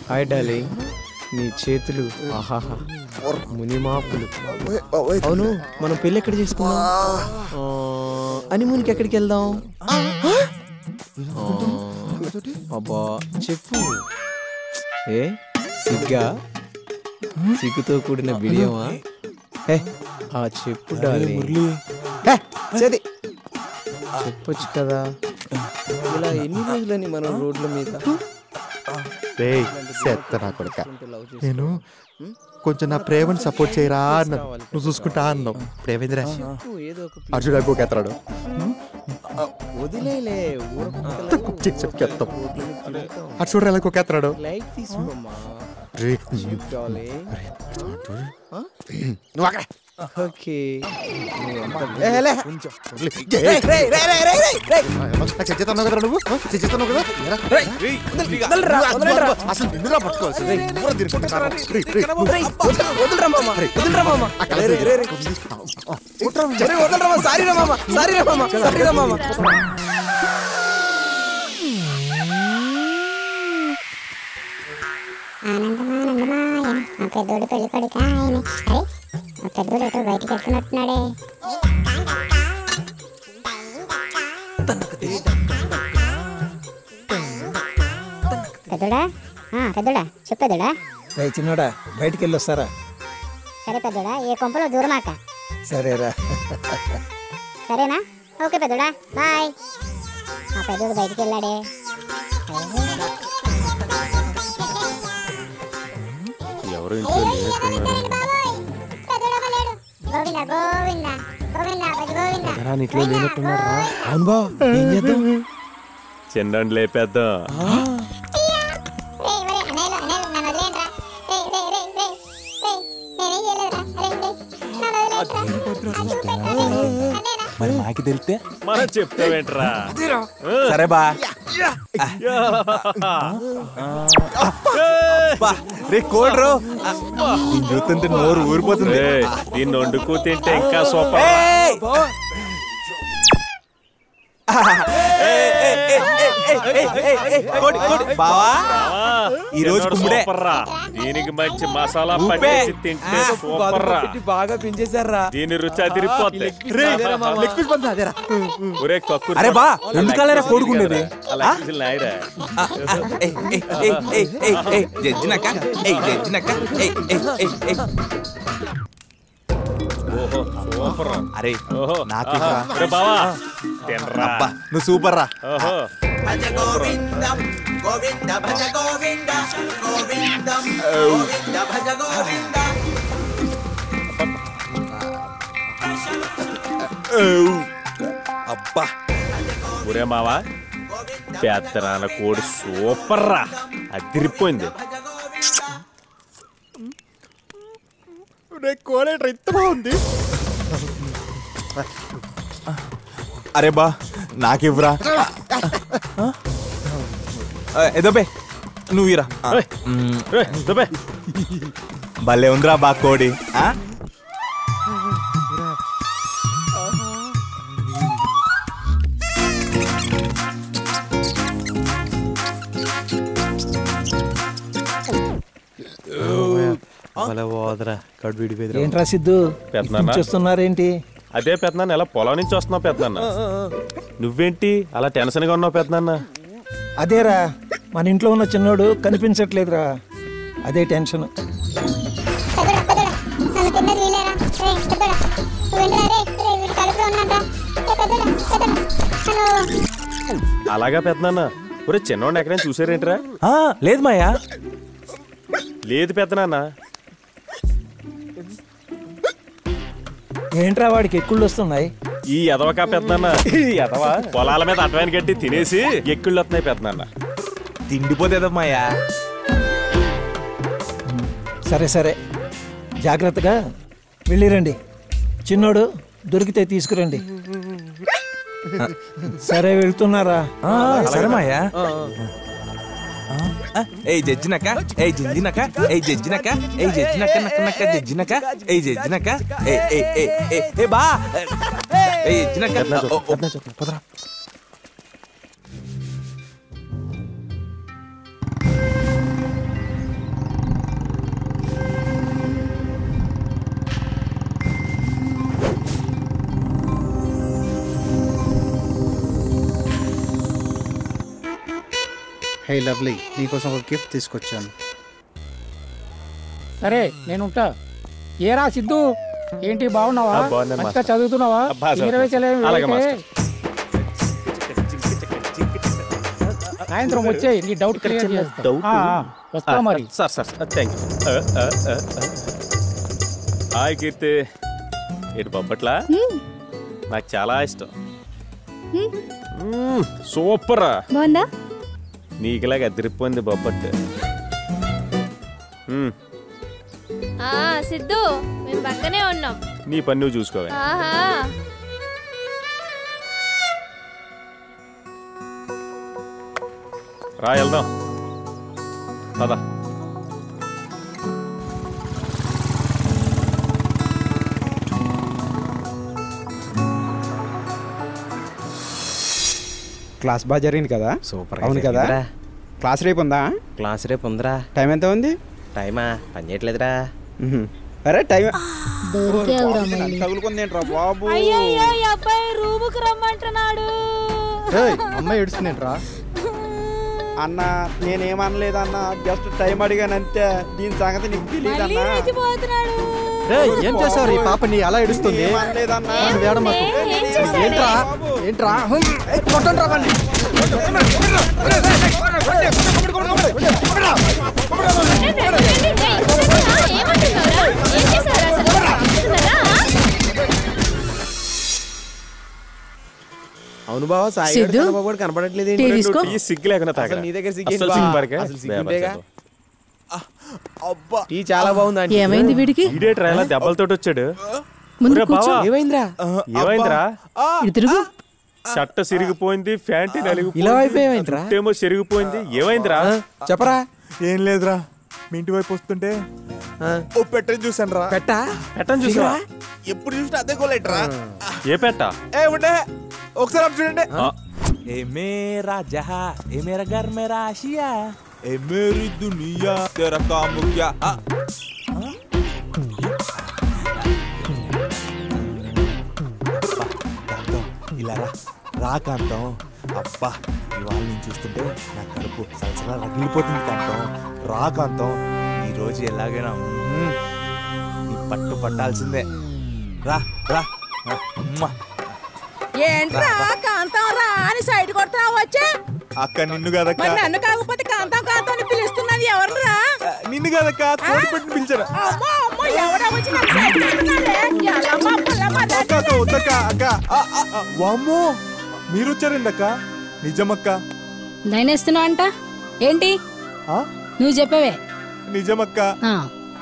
Hi darling. నీ చేతులు ఆహాహా మునిమాపులు. అవును మనం పెళ్ళి ఎక్కడ చేసుకుందాం? హనీమూన్కి ఎక్కడికి వెళ్దాం? అబ్బా చెప్పు. ఏ సిగ్గా? సిగ్గుతో కూడిన బిడియమా? చెప్పు డార్లింగ్. చది చెప్పొచ్చు కదా. ఇలా ఎన్ని రోజులని మనం రోడ్ల మీద. నా కొడుక నేను కొంచెం నా ప్రేమని సపోర్ట్ చేయరా అన్నాను, నువ్వు చూసుకుంటా అన్నావు. ప్రేమేంద్ర అర్జున్ అయిపోకి ఎత్తాడు. వదిలేలే అటు చూడరా ఎలా కొక్కేస్తున్నాడు. లైక్ తీసుకోమ్మా. ఓకే పెద్దోడు పెళ్లి కొడుక ఆయన. అరే పెద్దోడు ఎటో బయటికి వెళ్తున్నట్టున్నాడే. పెద్దోడా పెద్దోడా చెప్పేదోడా. చిన్నోడా బయటికి వెళ్ళి వస్తారా? సరే పెద్దోడా, ఏ కొంపలో దూరమాక. సరేరా. సరేనా? ఓకే పెద్దోడా బాయ్. ఆ పెద్దోడు బయటికి వెళ్ళాడే. ఎవరు ఇంట్లో నీటిలో లేనట్టున్నారా? అవును బా, ఏం చేద్దాం? చిన్న లేపేద్దాం. మరి మాకి తెలిస్తే మనం చెప్తావేంట్రా? సరే బా. రే కోడ్రు దీన్ని చూస్తుంటే నోరు ఊరిపోతుంది. దీన్ని వండుకు తింటే ఇంకా సూపర్. ఈ రోజు కుమ్ముడే. దీనికి మంచి మసాలా పట్టేసి తింటే సూపర్ రా. బాగా పెంచేశారా? దీని రుచి అదిరిపోద్ది. ఒరే కక్కు. అరే బా, రెండు కాలేరా కోడుకుండేది. అరే బావా తినరా. నువ్వు సూపర్ రా. భజ గోవిందం గోవింద భజ గోవింద గోవిందం గోవింద భజ గోవింద. అబ్బా ఒరే మావా, పెద్దనాన్న కోడి సూపర్ రా, అదిరిపోయింది. కోడేట్రా ఇంత బాగుంది. అరే బా, నాకివ్వరా. ఎదోబే నువ్వు ఇరా. భలే ఉందిరా బా కోడి. ఏంట్రా సిద్ధు చూస్తున్నారేంటి? అదే పెద్దనాన్న, ఎలా పొలం నుంచి వస్తున్నావు పెద్దనాన్న? నువ్వేంటి అలా టెన్షన్ గా ఉన్నావు పెద్దనాన్న? అదేరా, మన ఇంట్లో ఉన్న చిన్నోడు కనిపించట్లేదురా, అదే టెన్షన్. అలాగా పెద్దనాన్న? ఒరే చిన్నోడిని ఎక్కడైనా చూసారేంట్రా? లేదు మాయా. లేదు పెద్దనాన్న. ఏంట్రా వాడికి ఎక్కుళ్ళు వస్తున్నాయి? ఈ ఎదవకా పెద్దనాన్న, ఎదవ పొలాల మీద అడ్వాయిన్ గట్టి తినేసి ఎక్కుళ్ళు వస్తున్నాయి పెద్దనాన్న. తిండిపోతేదమ్మాయా. సరే సరే, జాగ్రత్తగా వెళ్ళిరండి. చిన్నోడు దొరికితే తీసుకురండి. సరే వెళ్తున్నారా? సరే మాయా. ఏయ్ జడ్జినక, ఏయ్ జింజినక, ఏయ్ జడ్జినక, ఏయ్ జడ్జినక నక్క నక్క జడ్జినక, ఏయ్ జడ్జినక, ఏ బా, ఏయ్ జడ్జినక. పదరా. హే లవ్లీ, నీకోసం ఒక గిఫ్ట్ తీసుకొచ్చాను. సరే నేనుంటా. ఏరా సిద్ధు, ఏంటి బాగున్నావా? మంచిగా చదువుతున్నావా? సాయంత్రం వచ్చాయి, నీ డౌట్ క్లియర్ చేస్తా. వస్తా మరి. Sir sir thank you. Hi Keerthi, ఏంటి బొబ్బట్లా? నాకు చాలా ఇష్టం. సూపర్. బాగుందా? నీకులాగా అదిరిపోయింది బొబ్బట్టు. సిద్ధు, మేము పక్కనే ఉన్నాం. నీ పని నువ్వు చూసుకోవే. రా వెళ్దాం పద. క్లాస్ బాగా జరిగింది కదా? సూపర్. అవును కదా? క్లాస్ రేపు ఉందా? క్లాస్ రేపు ఉందిరా. టైం ఎంత ఉంది? టైమా పని చేయట్లేదురా. అరే టైం తగులుకుందేంట్రా బాబు? అబ్బాయి రూముకు రమ్మంటున్నాడు. అమ్మాయి ఏడుస్తుందేంట్రా? అన్న నేనేమనలేదన్నా, జస్ట్ టైం అడిగాను అంతే. దీని సంగతి నీకు తెలియదన్నా. ఏం చేశారు ఈ పాపని అలా ఏడుస్తుంది? ఏంట్రా ఏంట్రా కొట్టండి రావండి. అవును బావా సాయి సిద్ధు, కన్నబాబు కూడా కనపడట్లేదు టీ తీసుకో. సిగ్గు లేకుండా తాగరా. నీ దగ్గర అసలు సిగ్గేంటి సిగ్గు బా? పడకే. అసలు సిగ్గుంటేగా. అబ్బా టీ చాలా బాగుంది ఆంటీ. ఏమైంది వీడికి? ఈడేట్రా ఇలా దెబ్బలతోటి వచ్చాడు. ముందు ఒరే కూర్చో. బావా, ఏమైందిరా? ఏమైందిరా? ఇటు తిరుగు. షర్ట్ సిరిగిపోయింది, ప్యాంట్ నలిగిపోయింది, ఇలా అయిపోయావేంట్రా? జుట్టేమో సిరిగిపోయింది. ఏమైందిరా? చెప్పరా. ఏం లేదురా, మీ ఇంటి వైపు వస్తుంటే ఓ పెట్టని చూసాను రా. పెట్టని చూసావా? ఎప్పుడు చూసినా అదే గోలేట్రా. ఏ పెట్ట? ఏ ఉండే ఒకసారి అటు చూడండి. ఏ మేరా జహా ఏ మేరా ఘర్ మేరా ఆసియా ఏ మేరీ దునియా తెరా కామ్ క్యా. కాంతం ఇలా రా కాంతం. అబ్బా ఇవాళ నేను చూస్తుంటే నా కడుపు సలసలా రగిలిపోతుంది కాంతం. రా కాంతం, ఈరోజు ఎలాగైనా నీ పట్టు పట్టాల్సిందే. రా రా. ఏంట్రా కాంతం రా అని సైడ్ కొడతావు వచ్చా? అక్క నిన్ను కదక్క. మరి నన్ను కాకపోతే కాంతం కాంతం అని పిలుస్తున్నది ఎవరురా? నిన్ను కదక్క, కోడి పెట్టి పిలిచారు. అమ్మో అమ్మో ఎవడా వచ్చి నన్ను సైడ్ కొడుతున్నాడే? ఎల్లమ్మ పుల్లమ్మ అక్క అక్క వద్దక్క అక్క. వామ్మో మీరు వచ్చారండి అక్క. నిజమక్క. లైన్ వేస్తున్నావు అంట ఏంటి? నువ్వు చెప్పవే. నిజమక్క.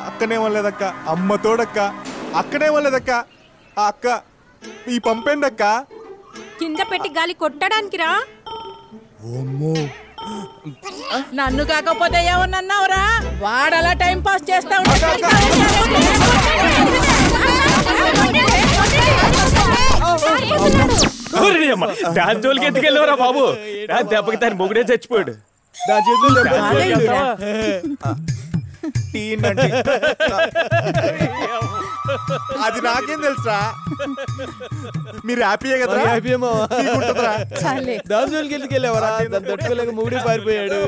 అక్కనే వాళ్ళదక్క, అమ్మ తోడక్క. అక్కనే వాళ్ళదక్క. ఆ అక్క ఈ పంపేందక్క. కింద పెట్టి గాలి కొట్టడానికి రా. నన్ను కాకపోతే ఎవరన్నావురా? వాడలా టైం పాస్ చేస్తా ఉంటాడు. దాని జోలికి ఎత్తుకెళ్ళవరా బాబు? దెబ్బకి దాని మొగుడే చచ్చిపోయాడు. అది నాకేం తెలుసా? మీరు హ్యాపీయే కదా? దాని జోలికి ఎందుకు వెళ్ళావరా? దాన్ని తట్టుకోలేక మూడి పారిపోయాడు.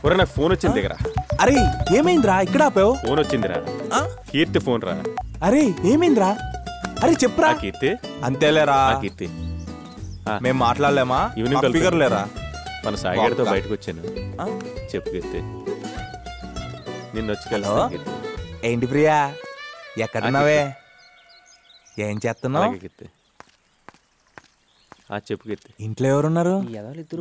ఒరే నాకు ఫోన్ వచ్చింది దగ్గర. అరే ఏమైందిరా ఇక్కడ ఆపావు? ఫోన్ వచ్చిందిరా, కీర్తి ఫోన్ రా. అరే ఏమైందిరా? అరే చెప్పురా. కీర్తి అంతేలేరా. కీర్తి మేము మాట్లాడలేమా? ఫిగర్ లేరా? మన సాయిగారితో బయటకు వచ్చాను. చెప్పు కీర్తి. నిన్న వచ్చి హలో ఏంటి ప్రియా, ఎక్కడున్నావే? ఏం చేస్తున్నావు? కీర్తి చెప్పు కీర్తి. ఇంట్లో ఎవరున్నారు?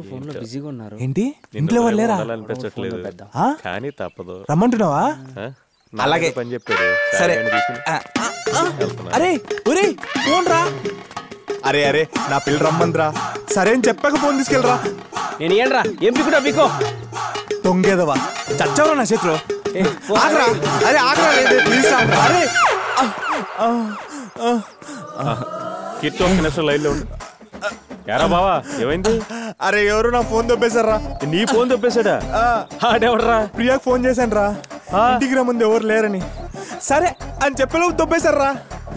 ఫోన్ లో బిజీగా ఉన్నారు. ఏంటి ఇంట్లో ఎవరు లేరా? అనిపించట్లేదు కానీ తప్పదు. రమ్మంటున్నావా? అలాగే పని చెప్పాడు. సరే. అరే ఒరే ఫోన్ రా. అరే అరే నా పిల్ల రమ్మందిరా. సరే అని చెప్పాక ఫోన్ తీసుకెళ్ళరా. నేను ఏంట్రా ఏం పిక్కుడా పిక్కో దొంగేదవా చచ్చావరా నా చేతిలో. ఆగరా. అరే ఆగరా. ప్లీజ్ అరే కీర్తి ఒక్క నిమిషం లైన్లో ఉండు. యారా బావా ఏమైంది? అరే ఎవరు నా ఫోన్ దొబ్బేశారా? నీ ఫోన్ దొబ్బేశాడా? ఆడెవడరా? ప్రియాకి ఫోన్ చేశాను రా, ఇంటికి రా ముందు ఎవరు లేరని. సరే అని చెప్పేలోపు దొబ్బేశారా.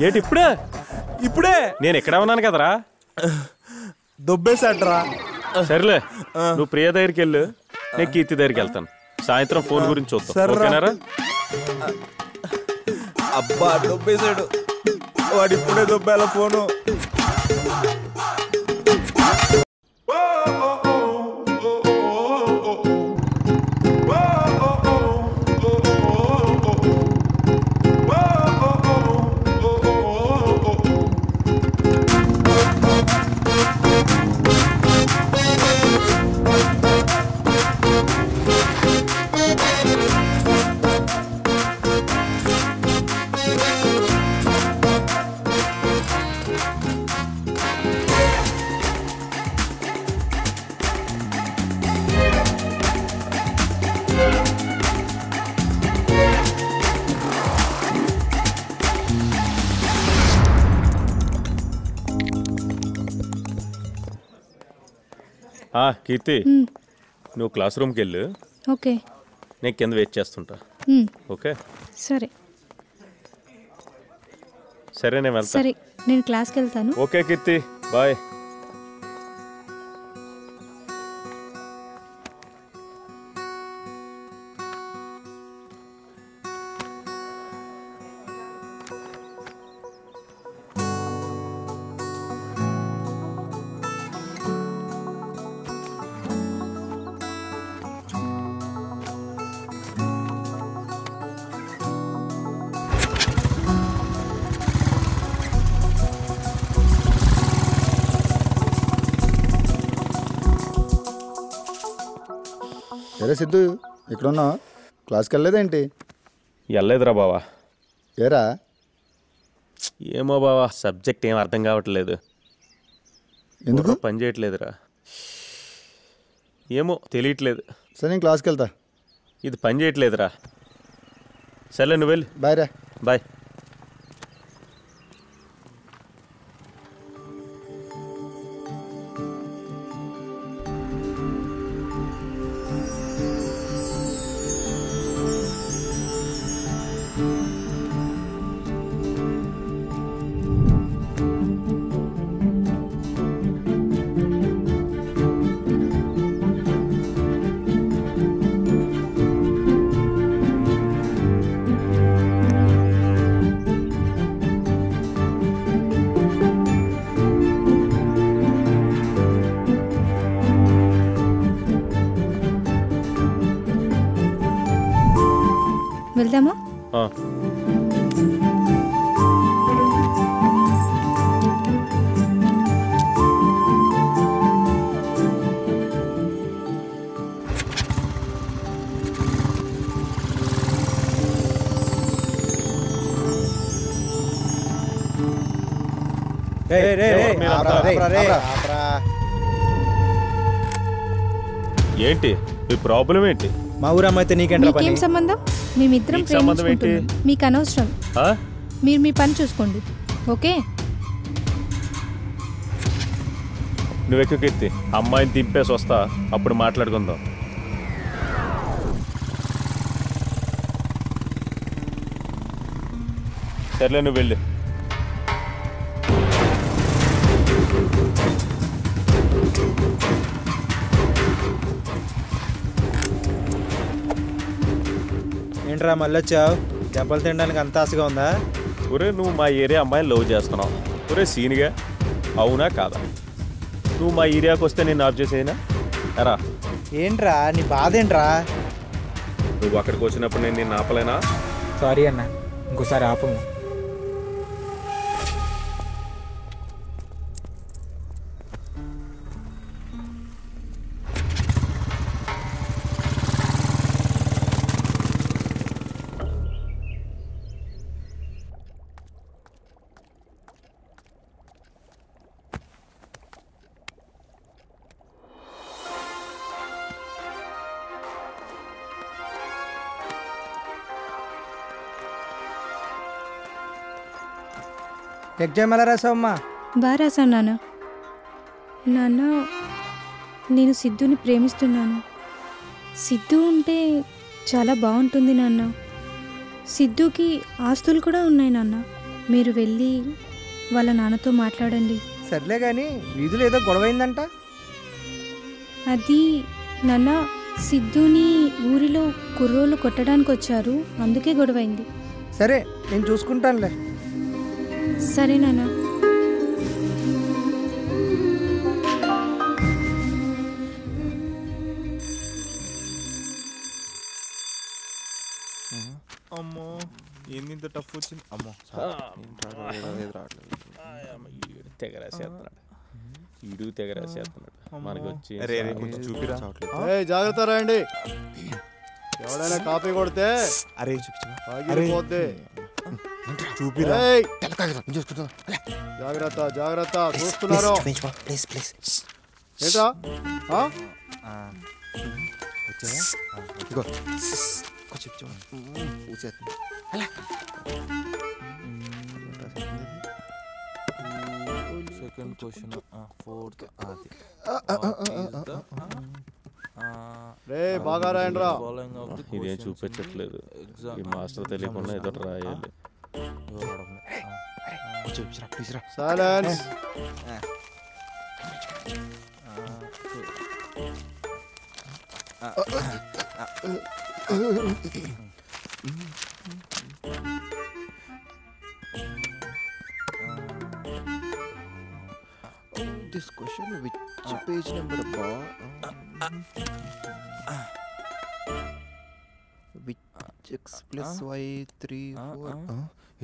ఏంటి ఇప్పుడే? ఇప్పుడే నేను ఎక్కడ ఉన్నాను కదరా. దొబ్బేశాడ్రా. సరేలే నువ్వు ప్రియ దగ్గరికి వెళ్ళు, నేను కీర్తి దగ్గరికి వెళ్తాను. సాయంత్రం ఫోన్ గురించి చూద్దాం. ఓకేనారా? అబ్బా దొబ్బేశాడు వాడు. ఇప్పుడే దొబ్బేలా ఫోను. కీర్తి నువ్వు క్లాస్ రూమ్కి వెళ్ళు. ఓకే. నేను కింద వెయిట్ చేస్తుంటా. ఓకే సరే సరే నేను వెళ్తాను. సరే నేను క్లాస్కి వెళ్తాను. ఓకే కీర్తి బాయ్. సరే సిద్ధు ఇక్కడ ఉన్నావు, క్లాస్కి వెళ్ళలేదేంటి? వెళ్ళలేదురా బావా. ఏరా? ఏమో బావా, సబ్జెక్ట్ ఏం అర్థం కావట్లేదు. ఎందుకు పని చేయట్లేదురా? ఏమో తెలియట్లేదు. సరే నేను క్లాస్కి వెళ్తా. ఇది పని చేయట్లేదురా. సర్లే నువ్వు వెళ్ళి. బాయ్ రా. బాయ్. వెళ్దామా? ఏంటి మీ ప్రాబ్లం? ఏంటి మా ఊరు అమ్మాయితే నీకేంట్రా పని? మీకేం సంబంధం? మేమిద్దరం ప్రేమించుకుంటున్నాం. మీకు అనవసరం. మీరు మీ పని చూసుకోండి. ఓకే? నువ్వెక్కు కీర్తి, అమ్మాయిని దింపేసి వస్తా, అప్పుడు మాట్లాడుకుందాం. సర్లే నువ్వు వెళ్ళి. ఏంట్రా మళ్ళీ వచ్చావు? దెబ్బలు తినడానికి అంత ఆశగా ఉందా? ఒరే నువ్వు మా ఏరియా అమ్మాయిని లవ్ చేస్తున్నావు. ఒరే సీనిగా, అవునా కాదా? నువ్వు మా ఏరియాకి వస్తే నేను ఆఫ్ చేసేనా? ఎరా ఏంట్రా నీ బాధ ఏంట్రా? నువ్వు అక్కడికి వచ్చినప్పుడు నేను నిన్ను ఆపలేనా? సారీ అన్న, ఇంకోసారి ఆపము. ఎగ్జామ్ ఎలా రాసావమ్మా? బాగా రాశాను నాన్న. నాన్న, నేను సిద్ధుని ప్రేమిస్తున్నాను. సిద్ధు ఉంటే చాలా బాగుంటుంది నాన్న. సిద్ధుకి ఆస్తులు కూడా ఉన్నాయి నాన్న. మీరు వెళ్ళి వాళ్ళ నాన్నతో మాట్లాడండి. సర్లే కానీ వీధిలో ఏదో గొడవైందంట. అది నాన్న, సిద్ధుని ఊరిలో కుర్రోళ్ళు కొట్టడానికి వచ్చారు, అందుకే గొడవైంది. సరే నేను చూసుకుంటానులే. సరే నాన్న. అమ్మో ఏంది ఇంత టఫ్ వచ్చింది? అమ్మో ఈడు తెగరాసేస్తున్నాడు. మనకి వచ్చి చూపిరా. జాగ్రత్త రండి, ఎవడైనా కాపీ కొడితే అరే చూపిరా. జాగ్రత్త జాగ్రత్త, చూస్తున్నారు. ఏంట్రా సెకండ్ క్వశ్చన్ ఫోర్త్ అది రే బాగా రాయండిరా. ఇదేం చూపించట్లేదు. ఈ మాస్టర్ తెలియకుండా ఏదో రాయాలి. Silence. This question, which page number about? Which x plus y 3 4?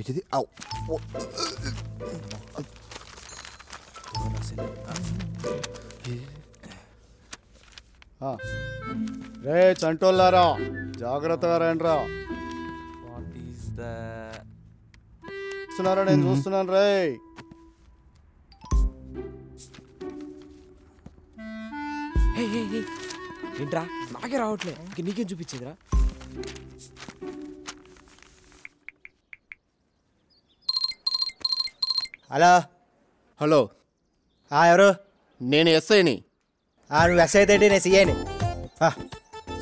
It is ow. రే చంటోళ్ళారా జాగ్రత్తగా రండిరా. చూస్తున్నారా? నేను చూస్తున్నాను రే. ఏంట్రా నాకే రావట్లే, ఇంక నీకేం చూపించేదిరా? హలో. హలో. ఎవరు? నేను ఎస్ఐని. నువ్వు ఎస్ఐ అయితే నేను సిఐని.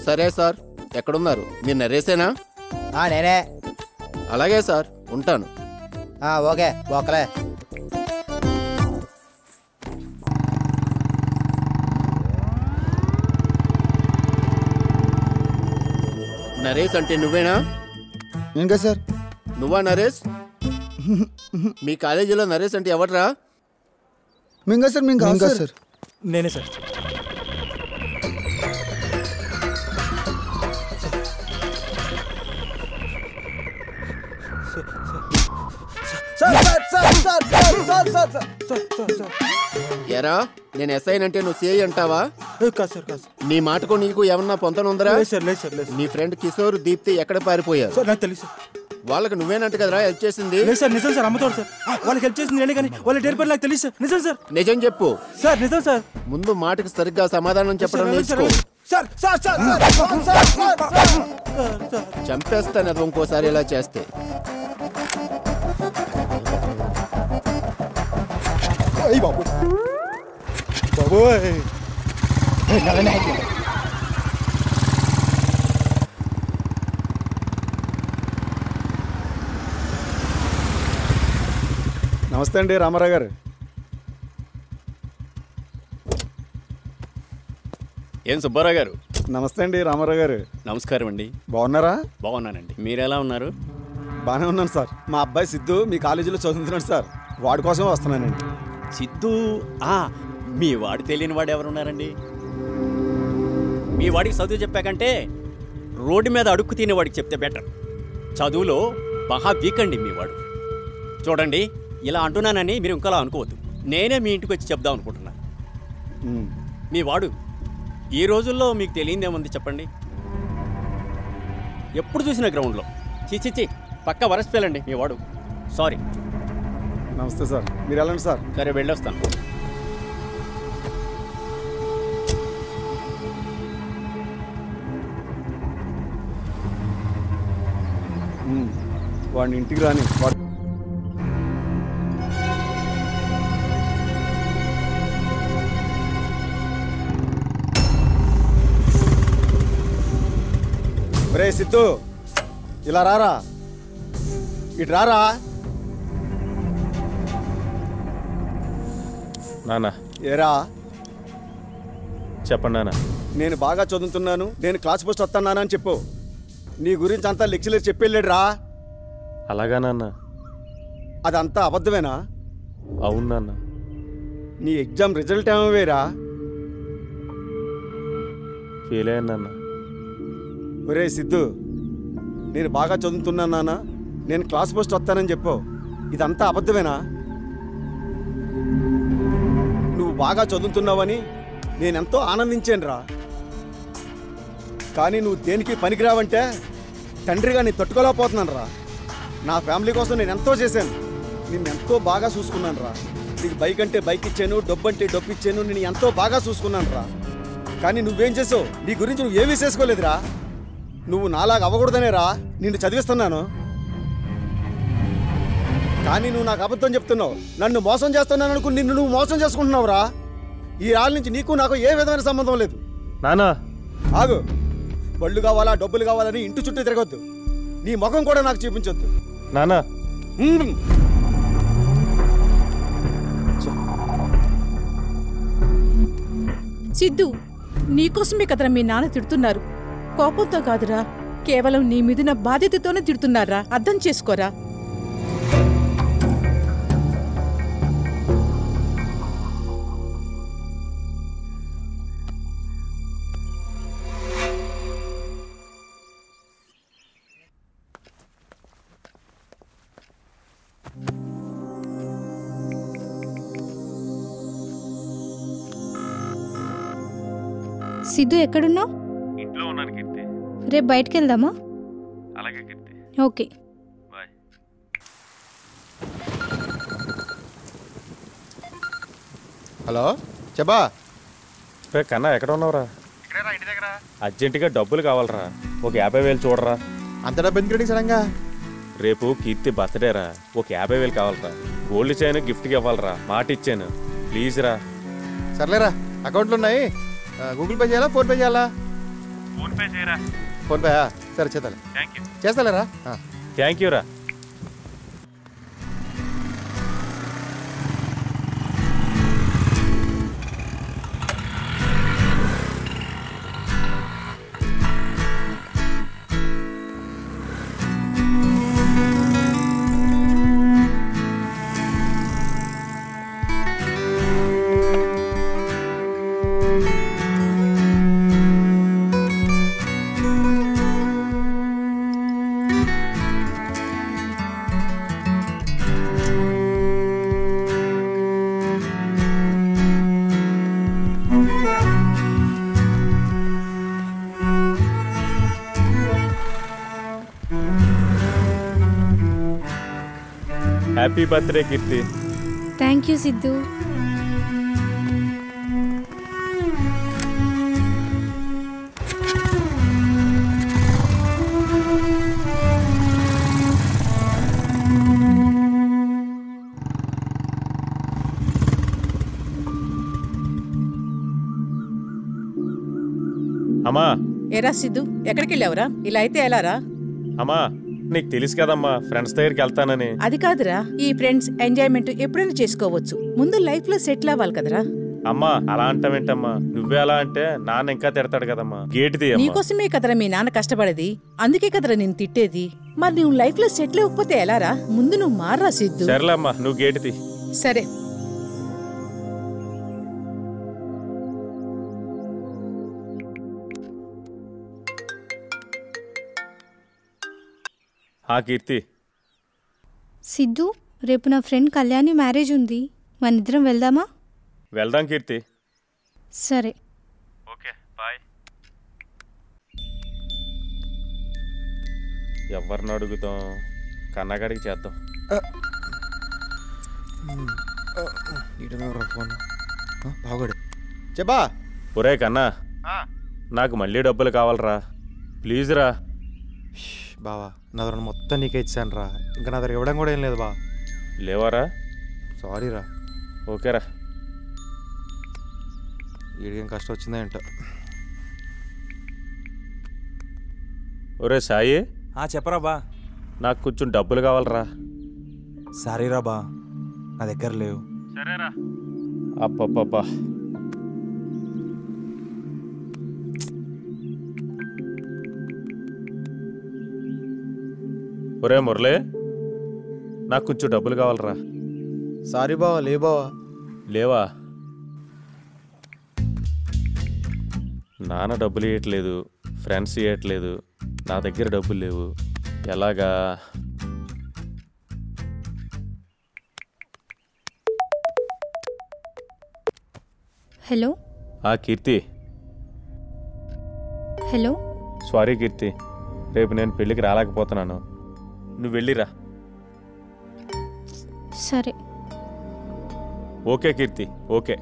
సరే సార్, ఎక్కడున్నారు? మీరు నరేసేనా? నేనే. అలాగే సార్, ఉంటాను. ఓకే ఓకేలే. నరేష్ అంటే నువ్వేనా? ఇంకా సార్. నువ్వా నరేష్? మీ కాలేజీలో నరేష్ అంటే ఎవట్రా? మింగా సార్. మింగా సార్. నేనే సార్. ఎరా, నేను ఎస్ఐ అంటే నువ్వు సిఐ అంటావా? నీ మాటకు నీకు ఏమన్నా పొంతనుందరా? నీ ఫ్రెండ్ కిషోర్, దీప్తి ఎక్కడ పారిపోయారు? నాకు తెలుసు. వాళ్ళకి నువ్వేనంట కదరా హెల్ప్ చేసింది? సార్ నిజం సార్, అమ్మతోడు సార్. వాళ్ళకి హెల్ప్ చేసింది నేనే, కానీ వాళ్ళ డేట్ పేరు నాకు తెలుసు సార్. నిజం సార్. నిజం చెప్పు సార్. నిజం సార్. ముందు మాటకి సరిగ్గా సమాధానం చెప్పడం నేర్చుకో. చంపేస్తాను అది ఇంకోసారి ఇలా చేస్తే. నమస్తే అండి రామారావు గారు. ఏం సుబ్బారావు గారు? నమస్తే అండి రామారావు గారు. నమస్కారం అండి. బాగున్నారా? బాగున్నానండి. మీరు ఎలా ఉన్నారు? బాగానే ఉన్నాను సార్. మా అబ్బాయి సిద్ధు మీ కాలేజీలో చదువుతున్నాడు సార్. వాడి కోసం వస్తున్నానండి. సిద్ధు? మీ వాడు తెలియని వాడు ఎవరున్నారండి? మీ వాడికి చదువు చెప్పాకంటే రోడ్డు మీద అడుక్కు తినేవాడికి చెప్తే బెటర్. చదువులో మహా వీక్ అండి మీ వాడు. చూడండి, ఇలా అంటున్నానని మీరు ఇంకోలా అనుకోవద్దు. నేనే మీ ఇంటికి వచ్చి చెప్దాం అనుకుంటున్నాను. మీ వాడు ఈ రోజుల్లో మీకు తెలియదేముంది చెప్పండి? ఎప్పుడు చూసిన గ్రౌండ్లో చిచిచి పక్క వరసపేలండి మీ వాడు. సారీ. నమస్తే సార్. మీరు వెళ్ళండి సార్. సరే, వెళ్ళొస్తాను. వాడిని ఇంటికి రాని. ఒరే సిద్ధు, ఇలా రారా. ఇటు రారా. నానా. ఏరా? చెప్పండి నాన్న. నేను బాగా చదువుతున్నాను, నేను క్లాస్ పోస్ట్ వస్తాను అని చెప్పు. నీ గురించి అంతా లెక్చరర్ చెప్పెళ్ళాడు రా. అలాగా నాన్న? అదంతా అబద్ధమేనా? అవును నాన్న. నీ ఎగ్జామ్ రిజల్ట్ ఏమవేరా? ఫెయిల్ అయ్యాను నాన్న. ఒరే సిద్ధు, నేను బాగా చదువుతున్నాను నాన్న, నేను క్లాస్ పోస్ట్ వస్తానని చెప్పు. ఇదంతా అబద్ధమేనా? నువ్వు బాగా చదువుతున్నావని నేనెంతో ఆనందించాను రా. కానీ నువ్వు దేనికి పనికిరావంటే తండ్రిగా నేను తట్టుకోలేకపోతున్నాను రా. నా ఫ్యామిలీ కోసం నేను ఎంతో చేశాను, నిన్నెంతో బాగా చూసుకున్నాను రా. నీకు బైక్ అంటే బైక్ ఇచ్చాను, డబ్బు అంటే డబ్బు ఇచ్చాను, నేను ఎంతో బాగా చూసుకున్నాను రా. కానీ నువ్వేం చేసావు? నీ గురించి నువ్వు ఏమీ చేసుకోలేదురా. నువ్వు నాలాగా అవ్వకూడదనే రా నిన్ను చదివిస్తున్నాను. కానీ నువ్వు నాకు అబద్ధం చెప్తున్నావు, నన్ను మోసం చేస్తున్నాను అనుకుని నిన్ను నువ్వు మోసం చేసుకుంటున్నావు రా. ఈ రాళ్ళ నుంచి నీకు నాకు ఏ విధమైన సంబంధం లేదు. నానా ఆగు. బళ్ళు కావాలా, డబ్బులు కావాలని ఇంటి చుట్టూ తిరగొద్దు. నీ ముఖం కూడా నాకు చూపించొద్దు నానా. సిద్ధు, నీకోసమే కదరా మీ నాన్న తిడుతున్నారు, కోపంతో కాదురా. కేవలం నీ మీదున్న బాధ్యతతోనే తిడుతున్నారా, అర్థం చేసుకోరా. సిద్ధు ఎక్కడున్నావు? ఇంట్లో ఉన్నాను కీర్తి. రేపు బయటికి వెళ్దామా? అలాగే కీర్తి. ఓకే. బాయ్. హలో చెప్పా. రే కన్నా ఎక్కడ ఉన్నావురా? అర్జెంటుగా డబ్బులు కావాలరా, ఒక 50,000 చూడరా. అంత డబ్బు ఎందుకు సడన్గా? రేపు కీర్తి బర్త్డేరా, ఒక 50,000 కావాలరా. గోల్డ్ చైన్ గిఫ్ట్కి ఇవ్వాలరా, మాట ఇచ్చాను, ప్లీజ్ రా. సర్లేరా, అకౌంట్లు ఉన్నాయి. గూగుల్ పే చేయాలా, ఫోన్పే చేయాలా? ఫోన్పే చేయరా. ఫోన్పే సరే చేస్తాలే. Thank you. చేస్తాలేరా? థ్యాంక్ యూ రా. Happy birthday Keerthi. Thank you Siddhu. అమ్మా. ఏరా సిద్ధు, ఎక్కడికి వెళ్ళావురా? ఇలా అయితే ఎలారా? అమ్మా నీకు తెలుసు కదమ్మా, ఫ్రెండ్స్ దగ్గరికి వెళ్తానని. అది కాదురా, ఈ ఫ్రెండ్స్ ఎంజాయ్మెంట్ ఎప్పుడైనా చేసుకోవచ్చు, ముందు లైఫ్ లో సెటిల్ అవ్వాలి కదరా. అమ్మా అలా అంటావేంటమ్మా? నువ్వే అలా అంటే నాన్న ఇంకా తిడతాడు కదమ్మా. గేట్ తీ. నీకోసమే కదరా మీ నాన్న కష్టపడేది, అందుకే కదరా నేను తిట్టేది. మరి నువ్వు లైఫ్ లో సెటిల్ అవ్వకపోతే ఎలారా? ముందు నువ్వు మారరా సిద్ధు. సరేలే అమ్మా, నువ్వు గేట్ తీ. సరే. కీర్తి. సిద్ధు, రేపు నా ఫ్రెండ్ కళ్యాణి మ్యారేజ్ ఉంది, మనిద్దరం వెళ్దామా? వెళ్దాం కీర్తి. సరే. Okay bye. ఎవరిని అడుగుతాం? కన్నగాడికి చేద్దాం. ఫోన్ బాగోడు. చెప్పా. ఒరే కన్నా, నాకు మళ్ళీ డబ్బులు కావాలరా, ప్లీజ్ రా. బావా నా దగ్గర మొత్తం నీకే ఇచ్చాను రా, ఇంకా నా దగ్గర ఇవ్వడం కూడా ఏం లేదు బా. లేవారా? సారీ రా. ఓకేరా. వీడికేం కష్టం వచ్చిందా ఏంటో. ఒరే సాయి. చెప్పరా బా. నాకు కొంచెం డబ్బులు కావాలరా. సారీరా బా, నా దగ్గర లేవు. సరేరా. అప్పప్పా. ఒరే మురళి, నాకు కొంచెం డబ్బులు కావాలరా. సారీ బావా, లే బావా. లేవా? నాన్న డబ్బులు ఇవ్వట్లేదు, ఫ్రెండ్స్ ఇవ్వట్లేదు, నా దగ్గర డబ్బులు లేవు, ఎలాగా? హలో. కీర్తి. హలో. సారీ కీర్తి, రేపు నేను పెళ్ళికి రాలేకపోతున్నాను, నువ్వు వెళ్ళిరా. సరే. ఓకే కీర్తి, ఓకే.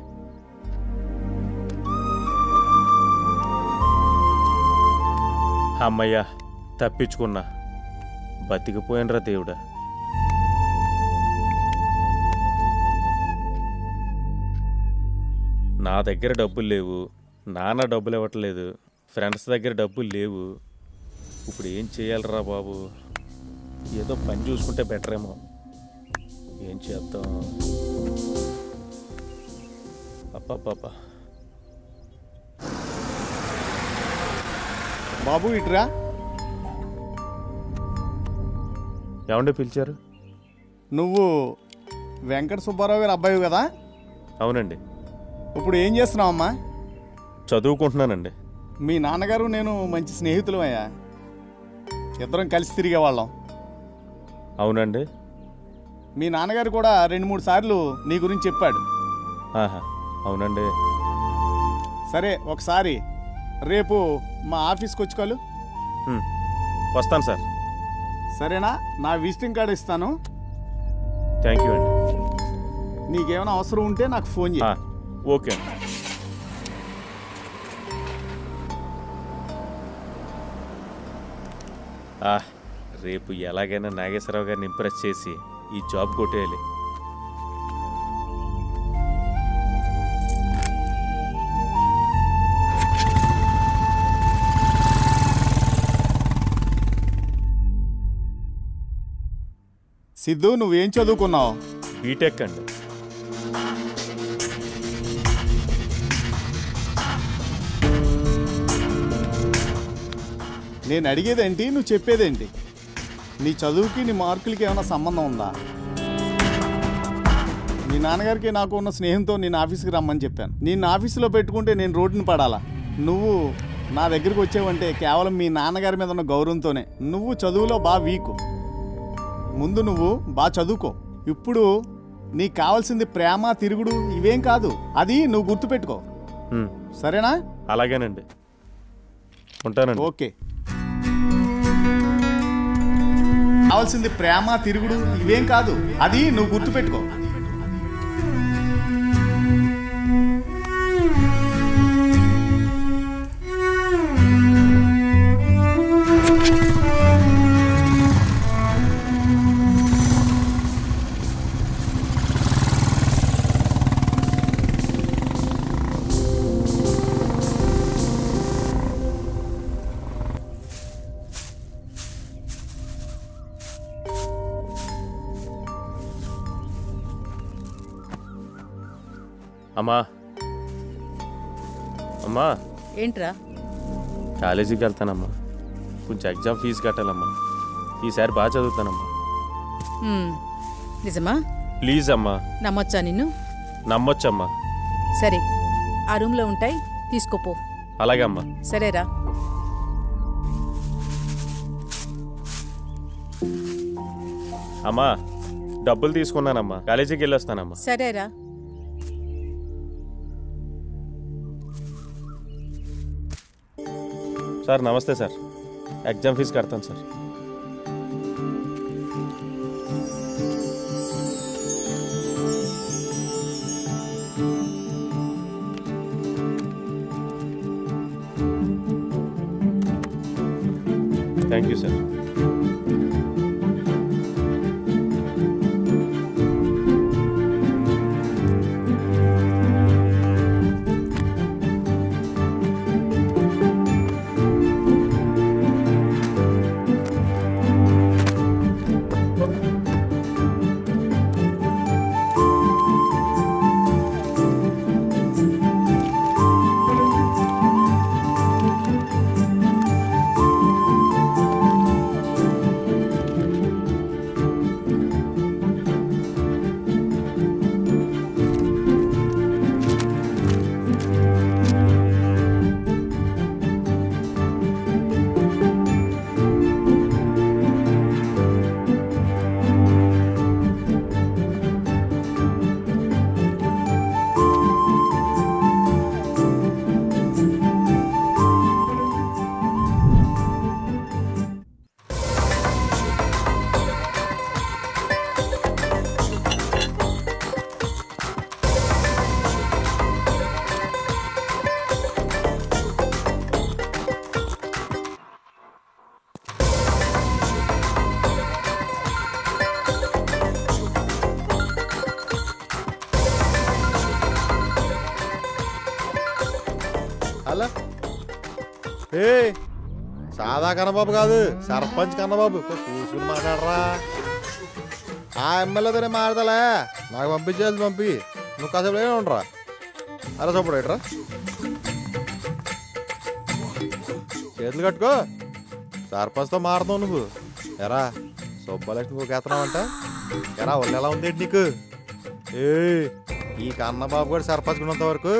అమ్మయ్యా, తప్పించుకున్నా, బతికిపోయినరా దేవుడా. నా దగ్గర డబ్బులు లేవు, నాన్న డబ్బులు ఇవ్వట్లేదు, ఫ్రెండ్స్ దగ్గర డబ్బులు లేవు, ఇప్పుడు ఏం చేయాలరా బాబు? ఏదో పని చూసుకుంటే బెటర్ ఏమో. ఏం చేద్దాం? అప్పా బాబు ఇట్రా. ఏమండి పిలిచారు? నువ్వు వెంకట సుబ్బారావు గారి అబ్బాయి కదా? అవునండి. ఇప్పుడు ఏం చేస్తున్నావమ్మా? చదువుకుంటున్నానండి. మీ నాన్నగారు నేను మంచి స్నేహితులు అయ్యా, ఇద్దరం కలిసి తిరిగేవాళ్ళం. అవునండి. మీ నాన్నగారు కూడా 2-3 సార్లు నీ గురించి చెప్పాడు. అవునండి. సరే, ఒకసారి రేపు మా ఆఫీస్కి వచ్చి కలు. వస్తాను సార్. సరేనా? నా విజిటింగ్ కార్డు ఇస్తాను. థ్యాంక్ యూ అండి. నీకేమైనా అవసరం ఉంటే నాకు ఫోన్ చేయి. ఓకే అండి. రేపు ఎలాగైనా నాగేశ్వరరావు గారిని ఇంప్రెస్ చేసి ఈ జాబ్ కొట్టేయాలి. సిద్ధు, నువ్వేం చదువుకున్నావు? బీటెక్ అండి. నేను అడిగేదేంటి, నువ్వు చెప్పేదేంటి? నీ చదువుకి నీ మార్కులకి ఏమైనా సంబంధం ఉందా? మీ నాన్నగారికి నాకు ఉన్న స్నేహంతో నేను ఆఫీస్కి రమ్మని చెప్పాను. నిన్ను ఆఫీసులో పెట్టుకుంటే నేను రోడ్డుని పడాలా? నువ్వు నా దగ్గరికి వచ్చావంటే కేవలం మీ నాన్నగారి మీద ఉన్న గౌరవంతోనే. నువ్వు చదువులో బాగా వీకు. ముందు నువ్వు బాగా చదువుకో. ఇప్పుడు నీకు కావాల్సింది ప్రేమ, తిరుగుడు ఇవేం కాదు. అది నువ్వు గుర్తుపెట్టుకో. సరేనా? అలాగేనండి, ఉంటానండి. ఓకే. కావాల్సింది ప్రేమ, తిరుగుడు ఇవేం కాదు. అది నువ్వు గుర్తుపెట్టుకో. అమ్మా, అమ్మా. ఏంట్రా? కాలేజీకి వెళ్తానమ్మా. కొంచెం ఎగ్జామ్ ఫీజు కట్టాలమ్మా. ఈసారి బాగా చదువుతానమ్మా. నిజమా? ప్లీజ్ అమ్మా. నమ్మొచ్చా నిన్ను? నమ్మొచ్చమ్మా. సరే, ఆ రూమ్లో ఉంటాయి, తీసుకోపో. అలాగే అమ్మా. సరేరా. అమ్మా, డబ్బులు తీసుకున్నానమ్మా. కాలేజీకి వెళ్ళొస్తానమ్మా. సరేరా. సార్ నమస్తే సార్. ఎగ్జామ్ ఫీజు కడతాను sir. Thank you sir. Hello, ఏ సాదా కన్నబాబు కాదు, సర్పంచ్ కన్నబాబు. చూసుకుని మాట్లాడరా. ఆ ఎమ్మెల్యేతోనే మాట్లాడలే, నాకు పంపించేది పంపి. నువ్వు కాసేపు ఏమి ఉండరా? అలా చూపడు ఎట్రా, చేతులు కట్టుకో. సర్పంచ్తో మారుతావు నువ్వు. ఎరా సుబ్బలక్ష్మి ఎత్తనావు అంట. ఎరా ఒళ్ళు ఎలా ఉంది నీకు? ఏ ఈ కన్నబాబు కూడా సర్పంచ్ ఉన్నంత వరకు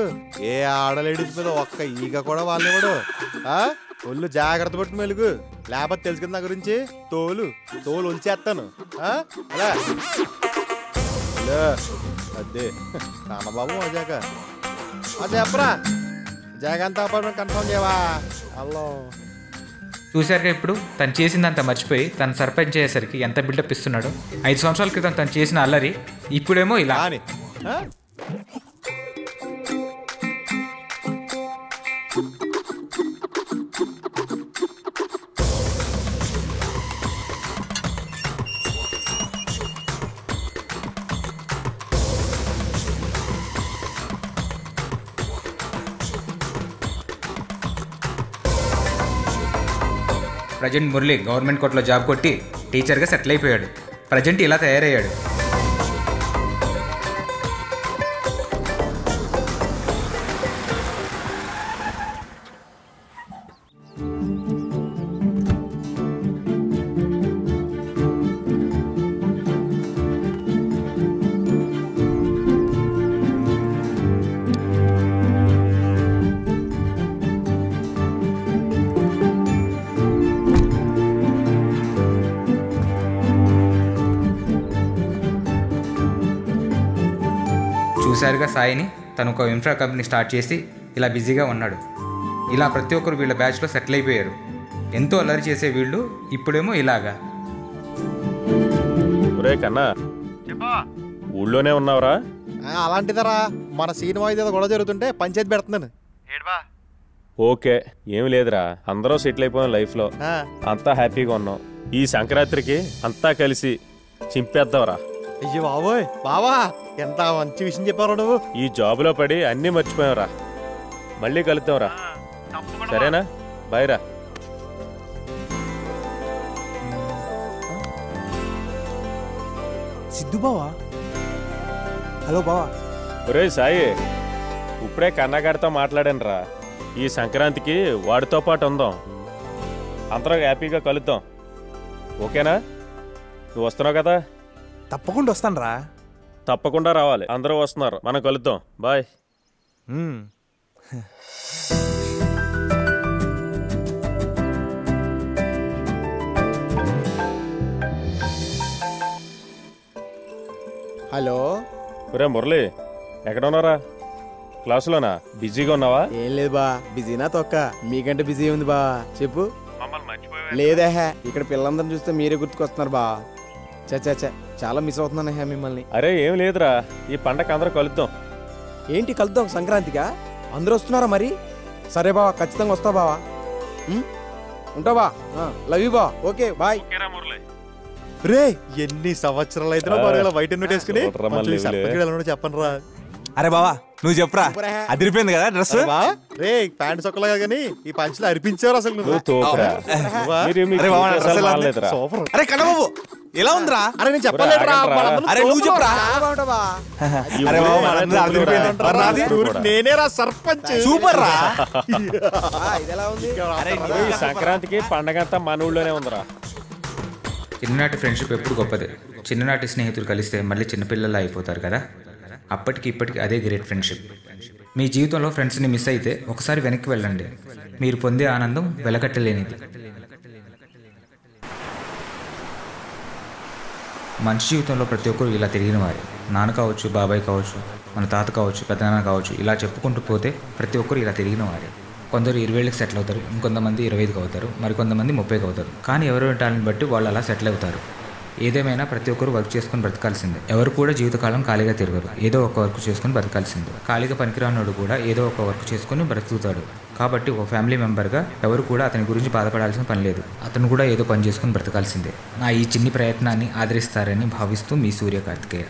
ఏ ఆడలేడీస్ మీద ఒక్క ఈగ కూడా వాళ్ళనివ్వడు. ఒళ్ళు జాగ్రత్త పట్టు మెలుగు, లేకపోతే తెలుసు కదా నా గురించి. తోలు ఉంచేస్తాను. అలా అదే కన్నబాబు మజాక చెప్పరా. జగంతా అపార్ట్మెంట్ కన్ఫర్మ్ చేయవా? హలో చూశారుగా ఇప్పుడు తను చేసిందంతా మర్చిపోయి తను సర్పంచ్ అయ్యేసరికి ఎంత బిల్డప్ ఇస్తున్నాడో. 5 సంవత్సరాల క్రితం తను చేసిన అల్లరి ఇప్పుడేమో ఇలా. ప్రజెంట్ మురళి గవర్నమెంట్ కోర్టులో జాబ్ కొట్టి టీచర్గా సెటిల్ అయిపోయాడు. ప్రజెంట్ ఇలా తయారయ్యాడు. చూసారుగా సాయిని, తను ఒక ఇన్ఫ్రా కంపెనీ స్టార్ట్ చేసి ఇలా బిజీగా ఉన్నాడు. ఇలా ప్రతి ఒక్కరు వీళ్ళ బ్యాచ్లో సెటిల్ అయిపోయారు. ఎంతో అల్లరి చేసే వీళ్ళు ఇప్పుడేమో ఇలాగా. ఒరే కన్నా, ఊళ్ళోనే ఉన్నావురా? అలాంటిదరా, మన సినిమా ఏదో గొడవ జరుగుతుంటే పంచాయతీ పెడుతున్నాను. ఓకే, ఏమి లేదురా, అందరూ సెటిల్ అయిపోయాం లైఫ్లో, అంతా హ్యాపీగా ఉన్నాం. ఈ సంక్రాంతికి అంతా కలిసి చింపేద్దాంరా. అయ్యో బాబోయ్, బావా ఎంత మంచి విషయం చెప్పారు నువ్వు. ఈ జాబులో పడి అన్నీ మర్చిపోయావురా. మళ్ళీ కలుద్దాంరా, సరేనా? బాయ్ రా. సిద్ధు బావా? హలో బావా. ఒరే సాయి, ఇప్పుడే కన్నగాడితో మాట్లాడాను రా. ఈ సంక్రాంతికి వాడితో పాటు ఉందాం, అందరం హ్యాపీగా కలుద్దాం. ఓకేనా? నువ్వు వస్తున్నావు కదా? తప్పకుండా వస్తాను రా. తప్పకుండా రావాలి, అందరూ వస్తున్నారు, మనం కలుద్దాం. బాయ్. హలో. ఒరే మురళి, ఎక్కడ ఉన్నారా? క్లాసులోనా? బిజీగా ఉన్నావా? ఏం లేదు బా, బిజీనా తొక్క, మీకంటే బిజీ ఉంది బా. చెప్పు. లేదా ఇక్కడ పిల్లలందరిని చూస్తే మీరే గుర్తుకొస్తున్నారు బా. చచ్చా, చాలా మిస్ అవుతున్నాను మిమ్మల్ని. అరే ఏం లేదురా, ఈ పండగ అందరూ కలుద్దాం. ఏంటి కలుద్దాం? సంక్రాంతిగా అందరూ వస్తున్నారా మరి? సరే బావా, ఖచ్చితంగా వస్తా బావా. ఉంటా బా, లవ్ యూ బా. Okay bye. రే ఎన్ని సంవత్సరాలు అయితే బయట వేసుకుని చెప్పను రా. అరే బావా నువ్వు చెప్పరా, అదిరిపోయింది కదా డ్రెస్. రే ప్యాంట్ సొక్కలా కానీ ఈ పంచులు అరిపించారు అసలు. అరే కన్నబాబు ఎలా ఉందిరా? అరే నేను చెప్పలేదురా. అరే నువ్వు చెప్పరా. నేనే రా సర్పంచ్. సూపర్ రా. సంక్రాంతికి పండగ అంతా మన ఊళ్ళోనే ఉందిరా. చిన్ననాటి ఫ్రెండ్షిప్ ఎప్పుడు గొప్పదే. చిన్ననాటి స్నేహితులు కలిస్తే మళ్ళీ చిన్నపిల్లలు అయిపోతారు కదా. అప్పటికి ఇప్పటికి అదే గ్రేట్ ఫ్రెండ్షిప్. మీ జీవితంలో ఫ్రెండ్స్ని మిస్ అయితే ఒకసారి వెనక్కి వెళ్ళండి, మీరు పొందే ఆనందం వెలకట్టలేనిది. మనిషి జీవితంలో ప్రతి ఒక్కరు ఇలా తిరిగిన వారే. నాన్న కావచ్చు, బాబాయ్ కావచ్చు, మన తాత కావచ్చు, పెద్దనాన్న కావచ్చు, ఇలా చెప్పుకుంటూ పోతే ప్రతి ఒక్కరు ఇలా తిరిగిన వారే. కొందరు 20 ఏళ్ళకి సెటిల్ అవుతారు, ఇంకొంతమంది 25కి అవుతారు, మరికొంతమంది 30కి అవుతారు. కానీ ఎవరి టాలెంట్ బట్టి వాళ్ళు అలా సెటిల్ అవుతారు. ఏదేమైనా ప్రతి ఒక్కరు వర్క్ చేసుకుని బ్రతకాల్సిందే. ఎవరు కూడా జీవితకాలం ఖాళీగా తిరగరు, ఏదో ఒక వర్క్ చేసుకుని బ్రతకాల్సిందే. ఖాళీగా పనికిరానోడు కూడా ఏదో ఒక వర్క్ చేసుకుని బ్రతుకుతాడు. కాబట్టి ఒక ఫ్యామిలీ మెంబర్గా ఎవరు కూడా అతని గురించి బాధపడాల్సిన పని లేదు. అతను కూడా ఏదో పని చేసుకుని బ్రతకాల్సిందే. నా ఈ చిన్ని ప్రయత్నాన్ని ఆదరిస్తారని భావిస్తూ మీ సూర్య కార్తికేయ.